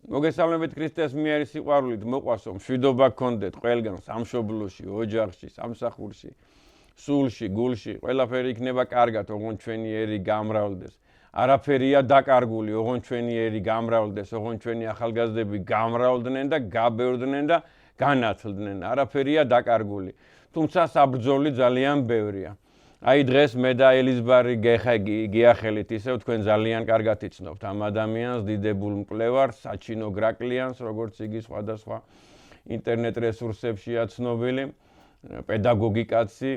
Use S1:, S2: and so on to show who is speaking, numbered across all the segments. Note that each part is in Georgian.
S1: მოგესალმებით ქრისტეს მიერი სიყვარულით მოყვასო მშვიდობა გქონდეთ ყველგან სამშობლოში, ოჯახში, სამსახურში, სულში, გულში, ყველაფერი იქნება კარგად, ოღონდ ჩვენი ერი გამრავლდეს. არაფერია დაკარგული, ოღონდ ჩვენი ერი გამრავლდეს, ოღონდ ჩვენი ახალგაზრდები გამრავლდნენ და გაბევრდნენ და განათლდნენ. არაფერია დაკარგული. თუმცა საბრძოლი ძალიან ბევრია. აი დღეს მე და ელიზბარი გიახელით ისევ თქვენ ძალიან კარგად იცნობთ ამ ადამიანს, დიდებულ მკვლევარს, საჩინო გრაკლიანს, როგორც იგი სხვადასხვა ინტერნეტ რესურსებშია ცნობილი, პედაგოგი კაცი,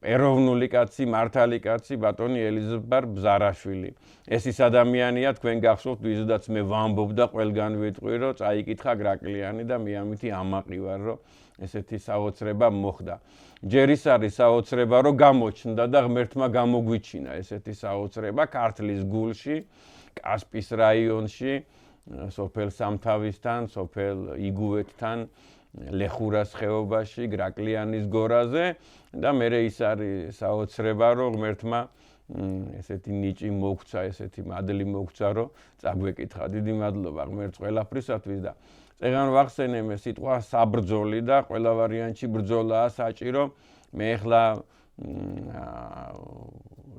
S1: ეროვნული კაცი, მართალი კაცი, ბატონი ელიზბარ ბზარაშვილი. ეს ის ადამიანია, თქვენ გახსოვთ, ვიზედაც მე ვამბობ და ყველგან ვიტყვი, რომ წაიკითხა გრაკლიანი და მე ამითი ამაყივარ, რომ ესეთი საოცრება მოხდა. ჯერ ის არის საოცრება, რომ გამოჩნდა და ღმერთმა გამოგვიჩინა ესეთი საოცრება ქართლის გულში, კასპის რაიონში, სოფელ სამთავისთან, სოფელ იგუვეთთან, ლეხურას ხეობაში, გრაკლიანის გორაზე და მერე ის არის საოცრება, რომ ღმერთმა ესეთი ნიჭი მოგცა, ესეთი მადლი მოგცა, რომ წაგვეკითხა. დიდი მადლობა ღმერთს ყველაფრისათვის და წეგან ვახსენე მე სიტყვა საბრძოლი და ყველა ვარიანტში ბრძოლაა საჭირო. მე ახლა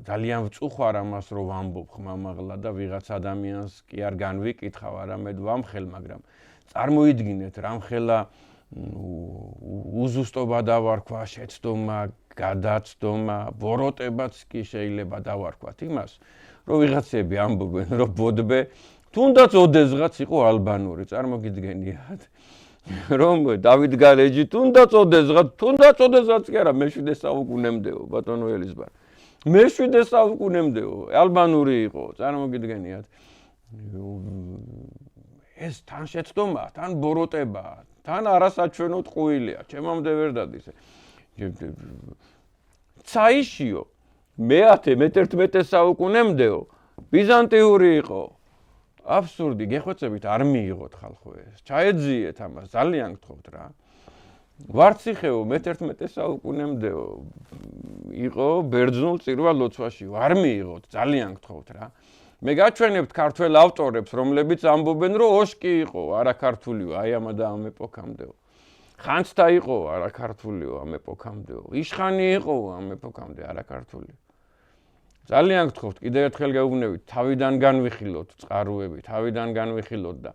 S1: ძალიან ვწუხარ ამას რომ ვამბობ ხმამაღლა და ვიღაც ადამიანს კი არ განვიკითხავ, არამედ ვამხელ, მაგრამ წარმოიდგინეთ რამხელა უზუსტობა დავარქვა, შეცდომა, გადაცდომა, ბოროტებაც კი შეიძლება დავარქვათ იმას, რომ ვიღაცები ამბობენ, რომ ბოდბე თუნდაც ოდესღაც იყო ალბანური, წარმოგიდგენიათ? რომ დავით გარეჯი თუნდაც ოდესღაც კი არა, მე-7 საუკუნემდეო, ბატონო ელიზბარ. მე-7 საუკუნემდეო, ალბანური იყო, წარმოგიდგენიათ? ეს თან შეცდომა, თან ბოროტება, თან არასაჩვენო ტყუილია, ჩემამდე ვერ დადის. ცაიშიო, მე-11 საუკუნემდეო, ბიზანტიური იყო. აბსურდი, გეხვეწებით არ მიიღოთ ხალხო ეს. ჩაეძიეთ ამას, ძალიან გთხოვთ რა. ვარციხეო მე-11 საუკუნემდეო იყო ბერძნულ წირვა ლოცვაში. არ მიიღოთ, ძალიან გთხოვთ რა. მე გაჩვენებთ ქართველ ავტორებს, რომლებიც ამბობენ, რომ ოშკი იყო, არა ქართულიო, აი ამა და ამ ეპოქამდეო. ხანძთა იყო, არა ქართულიო, ამ ეპოქამდეო. იშხანი იყო, ამ ეპოქამდე, არა ქართულიო. ძალიან გთხოვთ, კიდევ ერთხელ გეუბნებით, თავიდან განვიხილოთ წყაროები, თავიდან განვიხილოთ და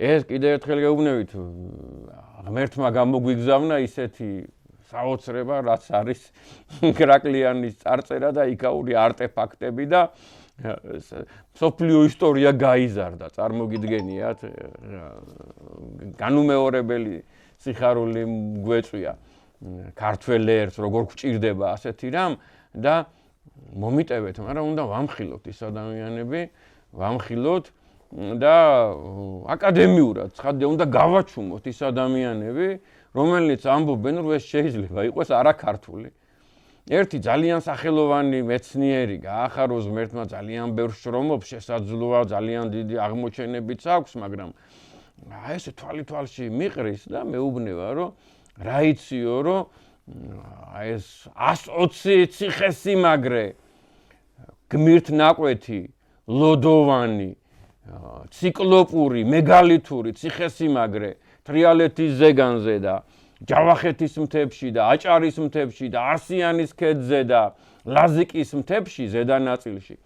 S1: ეს კიდევ ერთხელ გეუბნებით, ღმერთმა გამოგვიგზავნა ისეთი საოცრება, რაც არის გრაკლიანის წარწერა და იქაური არტეფაქტები და სოფლიო ისტორია გაიზარდა, წარმოგიდგენიათ, განუმეორებელი სიხარული გვეწვია ქართველ ერს, როგორ გვჭირდება ასეთი რამ და მომიტევეთ, მაგრამ უნდა ვამხილოთ ის ადამიანები, ვამხილოთ და აკადემიურად, ცხადია, უნდა გავაჩუმოთ ის ადამიანები, რომელიც ამბობენ, რომ ეს შეიძლება იყოს არაქართული. ერთი ძალიან სახელოვანი მეცნიერი გაახაროს ღმერთმა ძალიან ბევრ შრომობს, შესაძლოა ძალიან დიდი აღმოჩენებიც აქვს, მაგრამ ესე თვალში მიყრის და მეუბნება, რომ რა იციო, რომ ეს 120 ციხესიმაგრე, გმირთ ნაკვეთი, ლოდოვანი, ციკლოპური, მეგალითური ციხესიმაგრე თრიალეთის ზეგანზე და ჯავახეთის მთებში და აჭარის მთებში და არსიანის ქედზე და ლაზიკის მთებში ზედა ნაწილში.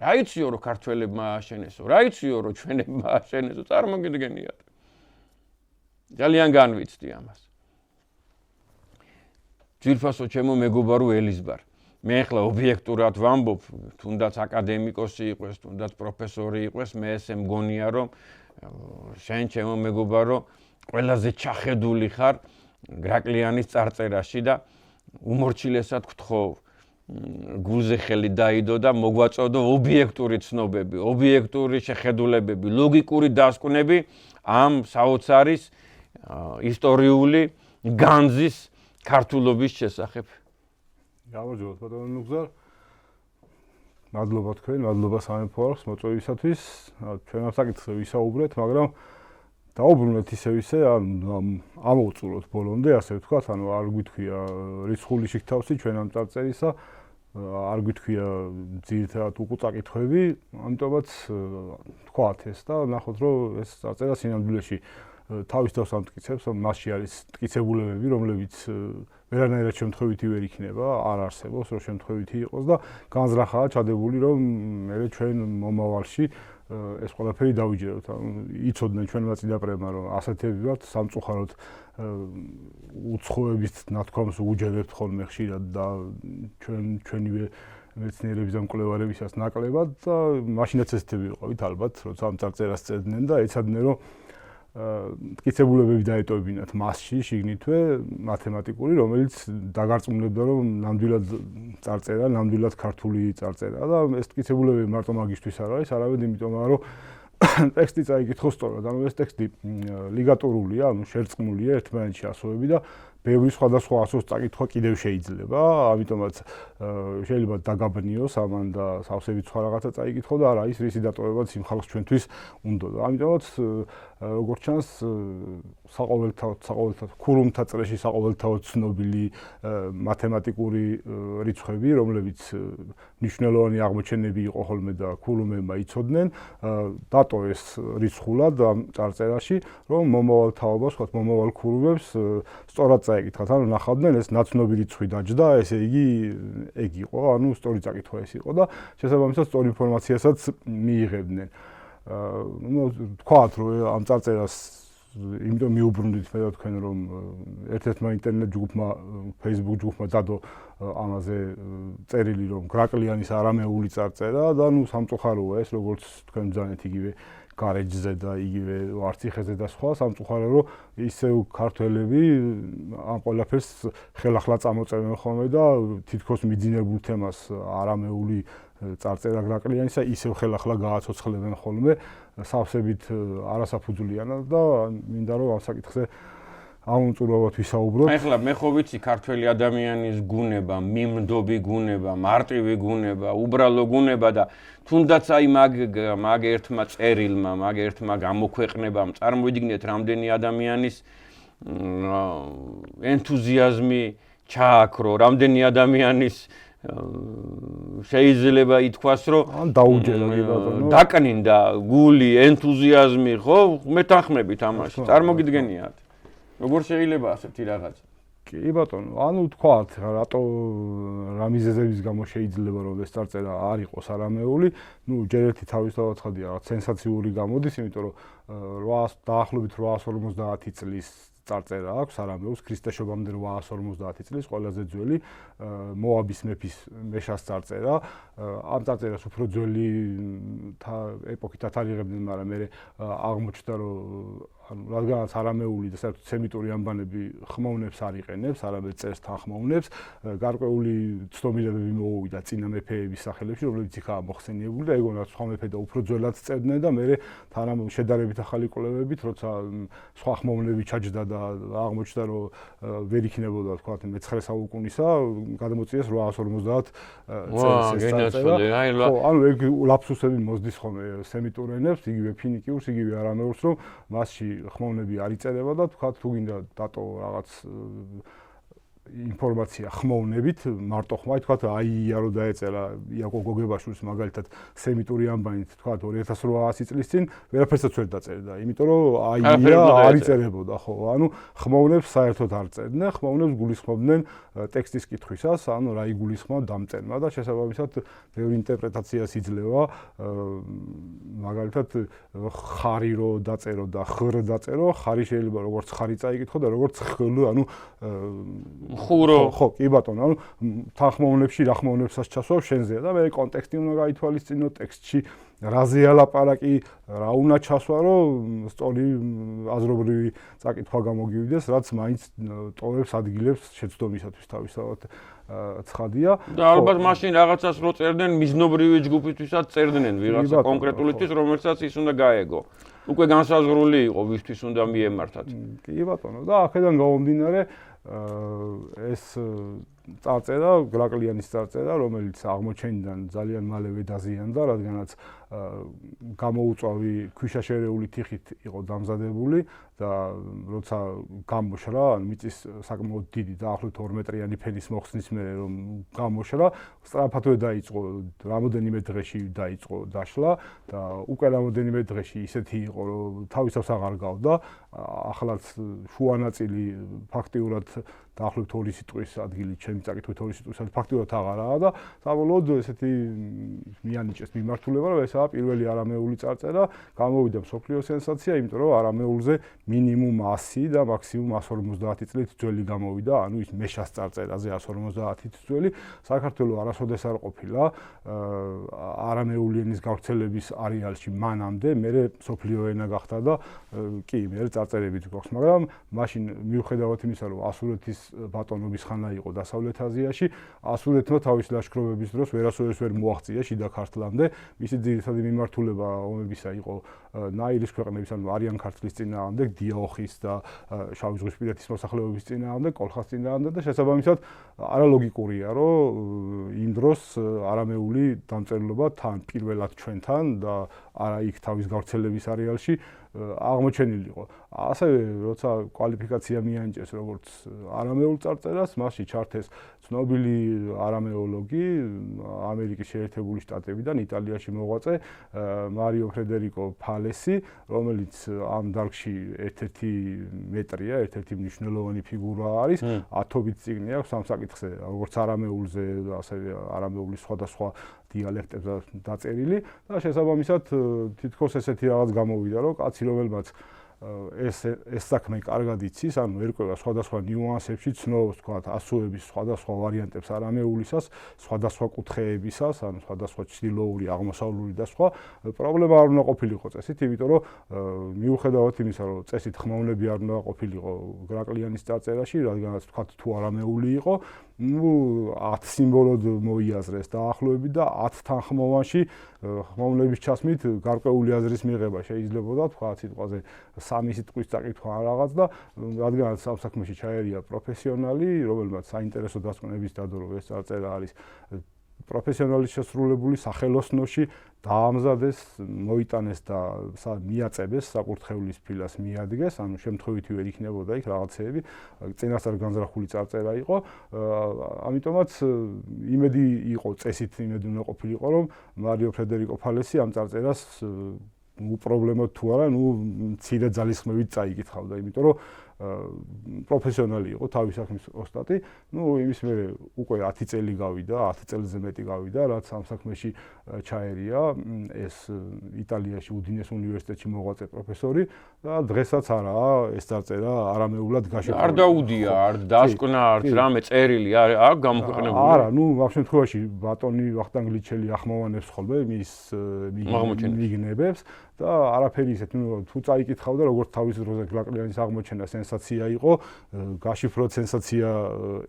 S1: რა იციო, რომ ქართველებმა ააშენესო, რა იციო, რომ ჩვენებმა ააშენესო, წარმოგიდგენიათ. ძალიან განვიცდი ამას. ძვირფასო ჩემო მეგობარო ელიზბარ. მე ახლა ობიექტურად ვამბობ, თუნდაც აკადემიკოსი იყოს, თუნდაც პროფესორი იყოს, მე ესე მგონია, რომ შენ ჩემო მეგობარო ყველაზე ჩახედული ხარ გრაკლიანის წარწერაში და უმორჩილესად გთხოვ, გულზე ხელი დაიდო და მოგვაწოდო ობიექტური ცნობები, ობიექტური შეხედულებები, ლოგიკური დასკვნები ამ საოცარის ისტორიული განძის ქართულობის შესახებ.
S2: გამარჯობათ ბატონო ნუგზარ. მადლობა თქვენ, მადლობა სამეფო არხს მოწვევისათვის. ჩვენ ამ საკითხზე ვისაუბრეთ, მაგრამ დაუბრუნეთ ისე, ამოვწუროთ ბოლომდე, ასე ვთქვათ, ანუ არ გვითქვია რიცხული შიგთავსი ჩვენ ამ წარწერისა. არ გითქვია ძირითადად უყუწაკითხვები, ამიტომაც თქვათ ეს და ნახოთ რომ ეს წარწერა სინამდვილეში თავის თავს ამტკიცებს, რომ მასში არის მტკიცებულებები, რომლებიც ვერანაირად შემთხვევითი ვერ იქნება, არ არსებობს, რომ შემთხვევითი იყოს და განზრახაა ჩადებული, რომ მე ჩვენ მომავალში ეს ყველაფერი დავიჯეროთ. იცოდნენ ჩვენმა წინაპრებმა, რომ ასეთები ვართ, სამწუხაროდ უცხოების ნათქვამს უჯერებთ ხოლმე ხშირად და ჩვენივე მეცნიერების და მკვლევარებისაც ნაკლებად და მაშინაც ესეთები ვიყავით ალბათ, როცა ამ წარწერას წერდნენ და ეცადნენ, რომ მტკიცებულებები დაეტოვებინათ მასში, შიგნითვე მათემატიკური, რომელიც დაგარწმუნებდა, რომ ნამდვილად წარწერა, ნამდვილად ქართული წარწერაა და ეს მტკიცებულებები მარტო მაგისთვის არ არის, არამედ იმიტომაა, რომ ტექსტი წაიკითხოს სწორად. ანუ ეს ტექსტი ლიგატორულია, ანუ შერწყმულია ერთმანეთში ასოები და ბევრი სხვადასხვა ასოს წაკითხვა კიდევ შეიძლება, ამიტომაც შეიძლება დაგაბნიოს ამან და სავსებით სხვა რაღაცა წაიკითხო და არა ის რისი დატოვებაც იმ ხალხს ჩვენთვის უნდა. ამიტომაც როგორც ჩანს საყოველთაოდ ქურუმთა წრეში საყოველთაოდ ცნობილი მათემატიკური რიცხვები, რომლებიც მნიშვნელოვანი აღმოჩენები იყო ხოლმე და ქურუმებმა იცოდნენ, დატოვეს რიცხულად ამ წარწერაში, რომ მომავალ თაობას, ვთქვათ, მომავალ ქურუმებს სწორად წაეკითხათ, ანუ ნახავდნენ ეს ნაცნობი რიცხვი დაჯდა, ესე იგი ეგ იყო, ანუ სწორი წაკითხვა ეს იყო და შესაბამისად სწორ ინფორმაციასაც მიიღებდნენ. თქვათ, რომ ამ წარწერას იმიტომ მიუბრუნდით მე და თქვენ, რომ ერთ-ერთმა ინტერნეტ ჯგუფმა, Facebook ჯგუფმა დადო ამაზე წერილი, რომ გრაკლიანის არამეული წარწერა და ნუ სამწუხაროა ეს, როგორც თქვენ ბრძანეთ იგივე გარეჯზე და იგივე არციხეზე და სხვა, სამწუხარო რომ ისევ ქართველები ამ ყველაფერს ხელახლა წამოწევენ ხოლმე და თითქოს მიძინებულ თემას არამეული წარწერა გრაკლიანისა ისევ ხელახლა გააცოცხლებენ ხოლმე სავსებით არასაფუძვლიანად და მინდა რომ ამ საკითხზე აუნწურავად ვისაუბროთ.
S1: ახლა მე ხო ვიცი ქართველი ადამიანის გუნება, მიმდობი გუნება, მარტივი გუნება, უბრალო გუნება და თუნდაც აი მაგ ერთმა წერილმა, მაგ ერთმა გამოქვეყნებამ წარმოიდგინეთ რამდენი ადამიანის ენთუზიაზმი ჩააქრო, რამდენი ადამიანის შეიძლება ითქვას, რომ
S2: დაუჯერა კი ბატონო.
S1: დაკნინდა გული, ენთუზიაზმი, ხო? მეთანხმებით ამაში. წარმოგიდგენიათ. როგორ შეიძლება ასეთი რაღაცა?
S2: კი ბატონო, ანუ თქვათ, რატო რა მიზეზების გამო შეიძლება რომ ეს წარწერა არ იყოს არამეული, ნუ ჯერ ერთი თავისთავად ხადია რაღაც სენსაციური გამოდის, იმიტომ რომ დაახლოებით 850 წლის წარწერა აქვს არამეულს, ქრისტეშობამდე 850 წლის ყველაზე ძველი მოაბის მეფის მეშას წარწერა. ამ წარწერას უფრო ძველი ეპოქით ათარიღებდნენ, მაგრამ მე აღმოჩნდა რომ რადგანაც არამეული და საერთოდ სემიტური ანბანები ხმოვნებს არ იყენებს, არამედ წერს თანხმოვნებს, გარკვეული ცნობილებები მოუვიდა წინა მეფეების სახელებში, რომლებიც იქაა მოხსენიებული და ეგონაც სხვა მეფე და უფრო ძველად წერდნენ და მე თანამ შედარებით ახალი კვლევებით, როცა სხვა ხმოვნები ჩაჯდა და აღმოჩნდა რომ ვერ იქნებოდა თქვა მე-9 საუკუნისა, გადამოწიეს 850 წელს ეს წარწერა. ხო, ანუ ეგ ლაფსუსები მოსდის ხოლმე სემიტურ ენებს, იგივე ფინიკიურს, იგივე არამეულს, რომ მასში ხმოვნები არ იწერება და თქვა თუ გინდა დატო რაღაც ინფორმაცია ხმოვნებით, მარტო ხმაი თქვა აია რომ დაეწერა იაკობ გოგებაშვილს მაგალითად სემიტური ანბანით თქვა 2800 წლის წინ ვერაფერსაც ვერ დაწერდა, იმიტომ რომ აია არ იწერებოდა, ხო, ანუ ხმოვნებს საერთოდ არ წერდნენ, ხმოვნებს გულისხმობდნენ ტექსტის კითხვისას, ანუ რა იგულისხმა დამწერმა და შესაბამისად ბევრი ინტერპრეტაციას იძლევა, მაგალითად ხარი რო დაწერო და ხრ დაწერო, ხარი შეიძლება როგორც ხარი წაიკითხო და როგორც ხლ, ანუ
S1: ხურო.
S2: ხო, კი ბატონო, ანუ თანხმოვნებში რა ხმოვნებსაც ჩასვავ შენზეა და მე კონტექსტი უნდა გაითვალისწინო ტექსტში რაზეა ლაპარაკი, რა უნდა ჩასვა, რომ სწორი აზრობრივი წაკითხვა გამოგივიდეს, რაც მაინც ტოვებს ადგილებს შეცდომისათვის თავისთავად ცხადია.
S1: და ალბათ მაშინ რაღაცას რო წერდნენ, მიზნობრივი ჯგუფისთვისაც წერდნენ ვიღაცა კონკრეტულისთვის, რომელსაც ის უნდა გაეგო. უკვე განსაზღვრული იყო ვისთვის უნდა მიემართათ.
S2: კი ბატონო, და აქედან გამომდინარე ეს წარწერა, გრაკლიანის წარწერა, რომელიც აღმოჩენიდან ძალიან მალევე დაზიანდა, რადგანაც გამოუწვავი ქვიშაშერეული თიხით იყო დამზადებული და როცა გამოშრა, მიწის საკმაოდ დიდი დაახლოებით 2 მეტრიანი ფენის მოხსნის მერე რომ გამოშრა, სწრაფადვე დაიწყო, რამოდენიმე დღეში დაიწყო დაშლა და უკვე რამოდენიმე დღეში ისეთი იყო, რომ თავისავს აღარ გავდა, ახლაც შუა ნაწილი ფაქტიურად დაახლოებით 2 სიტყვის ადგილი, ჩემი წაკითხვით 2 სიტყვის ადგილი ფაქტიურად აღარაა და საბოლოოდ ესეთი მიანიჭეს მიმართულება, რომ ესაა პირველი არამეული წარწერა, გამოვიდა მსოფლიო სენსაცია, იმიტომ რომ არამეულზე მინიმუმ 100 და მაქსიმუმ 150 წლით ძველი გამოვიდა, ანუ ის მეშას წარწერაზე 150 ძველი, საქართველოს არასოდეს არ ყოფილა არამეული ენის გავრცელების არეალში მანამდე, მერე მსოფლიო ენა გახდა და კი, მერე წარწერებიც გვაქვს, მაგრამ მაშინ მიუხედავად იმისა, რომ ასურეთის ბატონობის ხანა იყო დასავლეთ აზიაში, ასურეთმა თავის ლაშქრობების დროს ვერასოდეს ვერ მოაღწია შიდა ქართლამდე, მისი ძირითადი მიმართულება ომებისა იყო ნაირის ქვეყნების, ანუ არიან ქართლის წინააღმდეგ, დიაოხის და შავი ზღვისპირეთის მოსახლეობის წინააღმდეგ, კოლხას წინააღმდეგ და შესაბამისად არალოგიკურია, რომ იმ დროს არამეული დამწერლობა თან პირველად ჩვენთან და არა იქ თავის გავრცელების არეალში აღმოჩენილიყო. ასევე როცა კვალიფიკაცია მიანიჭეს როგორც არამეულ წარწერას, მასში ჩართეს ცნობილი არამეოლოგი ამერიკის შეერთებული შტატებიდან იტალიაში მოღვაწე მარიო ფრედერიკო ფალესი, რომელიც ამ დარგში ერთ-ერთი მეტრია, ერთ-ერთი მნიშვნელოვანი ფიგურა არის, ათობით წიგნი აქვს ამ საკითხზე, როგორც არამეულზე, ასევე არამეულის სხვადასხვა დიალექტებზე დაწერილი და შესაბამისად თითქოს ესეთი რაღაც გამოვიდა, რომ კაცი რომელმაც ეს საქმე კარგად იცის, ანუ ერკვევა სხვადასხვა ნიუანსებში, ცნობს, თქვათ, ასოების სხვადასხვა ვარიანტებს არამეულისას, სხვადასხვა კუთხეებისას, ანუ სხვადასხვა ჩრდილოური, აღმოსავლური და სხვა, პრობლემა არ უნდა ყოფილიყო წესით, იმიტომ რომ მიუხედავად იმისა, რომ წესით ხმოვნები არ უნდა ყოფილიყო გრაკლიანის წარწერაში, რადგანაც თქვათ თუ არამეული იყო, ну 10 სიმბოლოდ მოიაზრეს დაახლოებით და 10 თანხმოვანში ხმოვნების ჩასმით გარკვეული აზრის მიღება შეიძლებოდა, თქვა სიტყვაზე 3 სიტყვის წაკითხვა ან რაღაც და რადგანაც ამ საქმეში ჩაერია პროფესიონალი, რომელმაც საინტერესო დასკვნების დადო, რომ ეს წარწერა არის პროფესიონალის შესრულებული სახელოსნოში დაამზადეს, მოიტანეს და მიაწებეს საკურთხევლის ფილას მიადგეს, ანუ შემთხვევითი ვერ იქნებოდა იქ რაღაცეები, წინასწარ განზრახული წარწერა იყო, ამიტომაც იმედი იყო წესით, იმედი უნდა ყოფილიყო, რომ მარიო ფრედერიკო ფალესი ამ წარწერას პრობლემა თუ არა, მცირე ძალისხმევით წაიკითხავდა, იმიტომ რომ პროფესიონალი იყო თავის საქმის ოსტატი, იმის მერე უკვე 10 წელი გავიდა, 10 წელზე მეტი გავიდა, რაც ამ საქმეში ჩაერია ეს იტალიაში უდინეს უნივერსიტეტში მოღვაწე პროფესორი და დღესაც არაა ეს წარწერა არამეულად გაშიფრებული.
S1: არ დაუდია, არ დასკვნა, არც რამე წერილი არ გამოქვეყნებული.
S2: არა, ამ შემთხვევაში ბატონი ვახტანგ ლიჩელი ახმოვანებს ხოლმე მის მიგნებებს და არაფერი ისეთ, თუ წაიკითხავდა, როგორც თავის დროზე გრაკლიანის აღმოჩენა სენსაცია იყო, გაშიფროთ სენსაცია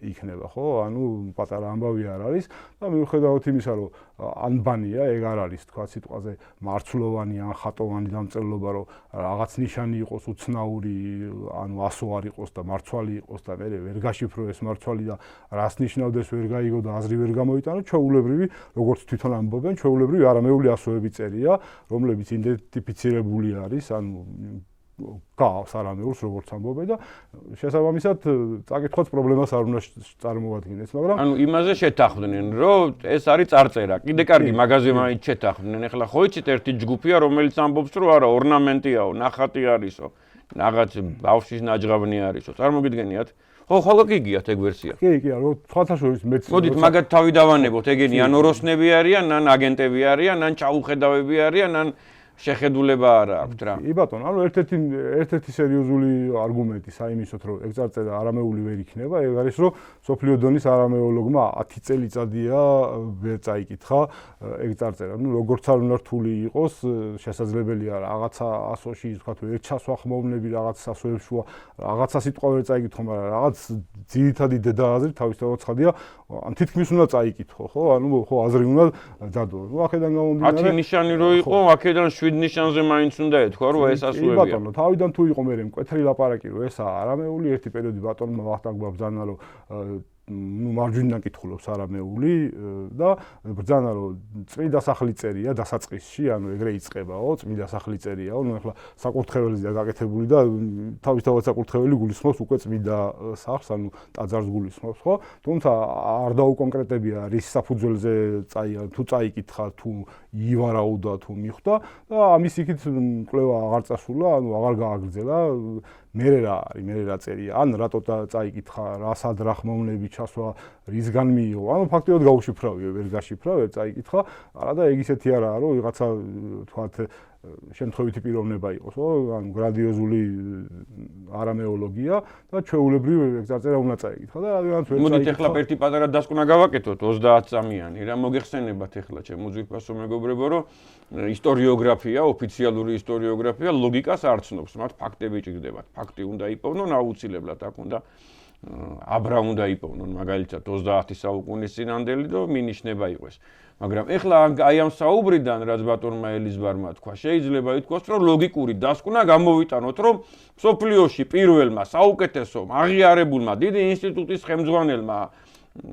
S2: იქნება, ხო? ანუ პატარა ამბავი არ არის და მიუხედავად იმისა, რომ ანბანია, ეგ არ არის, თქვა სიტყვაზე მარცვლოვანი ან ხატოვანი დამწერლობა, რომ რაღაც ნიშანი იყოს უცნაური, ანუ ასო არ იყოს და მარცვალი იყოს და მე ვერ გაშიფრო ეს მარცვალი და რას ნიშნავდეს ვერ გაიგო და აზრი ვერ გამოიტანო, ჩვეულებრივი, როგორც თვითონ ამბობენ, ჩვეულებრივი არამეული ასოები წერია, რომლებიც იდენტიფიცირებული არის, ანუ გავს არამეულს როგორც ამბობენ და შესაბამისად წაკითხვაც პრობლემას არ უნდა წარმოადგენდეს, მაგრამ
S1: ანუ იმაზე შეთანხმდნენ, რომ ეს არის წარწერა. კიდე კარგი მაგაზე მაინც შეთანხმდნენ. ეხლა ხო იცით ერთი ჯგუფია, რომელიც ამბობს, რომ არა, ორნამენტიაო, ნახატი არისო, რაღაც ბავშვის ნაჯღაბნი არისო. წარმოგიდგენიათ? ხო, ხალხი გიგიათ ეგ ვერსია.
S2: კი, რომ სხვათა შორის მეც
S1: მოდით მაგათ თავი დავანებოთ, ეგენი ან ოროსნები არიან, ან აგენტები არიან, ან ჩაუხედავები არიან, ან შეხედულება არა აქვთ რა.
S2: კი ბატონო, ანუ ერთ-ერთი სერიოზული არგუმენტი საიმისოთ, რომ ეგ წარწერა არამეული ვერ იქნება, ეგ არის, რომ სოფლიო დონის არამეოლოგმა 10 წელიწადია ვერ წაიკითხა ეგ წარწერა. როგორც არ უნდა რთული იყოს, შესაძლებელია რაღაცა ასოში, თქვათ, ერთ ჩასვა ხმოვნები, რაღაც ასოებს შუა, რაღაცა სიტყვა ვერ წაიკითხო, მაგრამ რაღაც ძირითადი დედააზრი თავისთავად ცხადია, ან თითქმის უნდა წაიკითხო, ხო? ანუ ხო აზრი უნდა დადო. აქედან გამომდინარე
S1: 10 ნიშანი რო იყო, აქედან 7 ნიშანზე მაინც უნდა ეთქვა, რომ ეს ასოებია.
S2: ბატონო, თავიდან თუ იყო მე მკვეთრი ლაპარაკი, რომ ესაა არამეული, ერთი პერიოდი ბატონმა ვახტანგმა ბრძანა, რომ მარჯვნიდან კითხულობს არამეული და ბრძანა რომ წმინდა სახლი წერია დასაწყისში, ანუ ეგრე იწყებაო, წმინდა სახლი წერიაო, ნუ ახლა საკურთხეველია გაკეთებული და თავისთავად საკურთხეველი გულისხმობს უკვე წმინდა სახლს, ანუ ტაძარს გულისხმობს, ხო? თუმცა არ დაუკონკრეტებია რის საფუძველზე თუ წაიკითხა, თუ ივარაუდა, თუ მიხვდა და ამის იქით კვლევა აღარ წასულა, ანუ აღარ გააგრძელა. მერე რა არის, მერე რა წერია, ან რატო წაიკითხა, რა სადრახმოვნები ჩასვა, რისგან მიიღო. ანუ ფაქტობრივად გაუშიფრავია, ვერ გაშიფრა, ვერ წაიკითხა, არა და ეგ ისეთი არაა, რომ ვიღაცა თქვათ შემთხვევითი პიროვნება იყოს, ანუ გრანდიოზული არამეოლოგია და ჩვეულებრივ ეგ წარწერა უნდა წაიკითხა და რადგანაც ვერ
S1: მოდით ახლა ერთი პატარა დასკვნა გავაკეთოთ 30 წამიანი. რა მოგეხსენებათ ახლა ჩემო უძვირფასო მეგობრებო, რომ ისტორიოგრაფია, ოფიციალური ისტორიოგრაფია ლოგიკას არ ცნობს, მათ ფაქტები ჭირდებათ. ფაქტი უნდა იპოვნონ აუცილებლად, აქ უნდა აბრა უნდა იპოვნონ, მაგალითად 30 საუკუნის წინანდელი და მინიშნება იყოს. მაგრამ ეხლა აი ამ საუბრიდან, რაც ბატონმა ელიზბარმა თქვა, შეიძლება ითქვას, რომ ლოგიკური დასკვნა გამოვიტანოთ, რომ სოფლიოში პირველმა საუკეთესო აღიარებულმა დიდი ინსტიტუტის ხელმძღვანელმა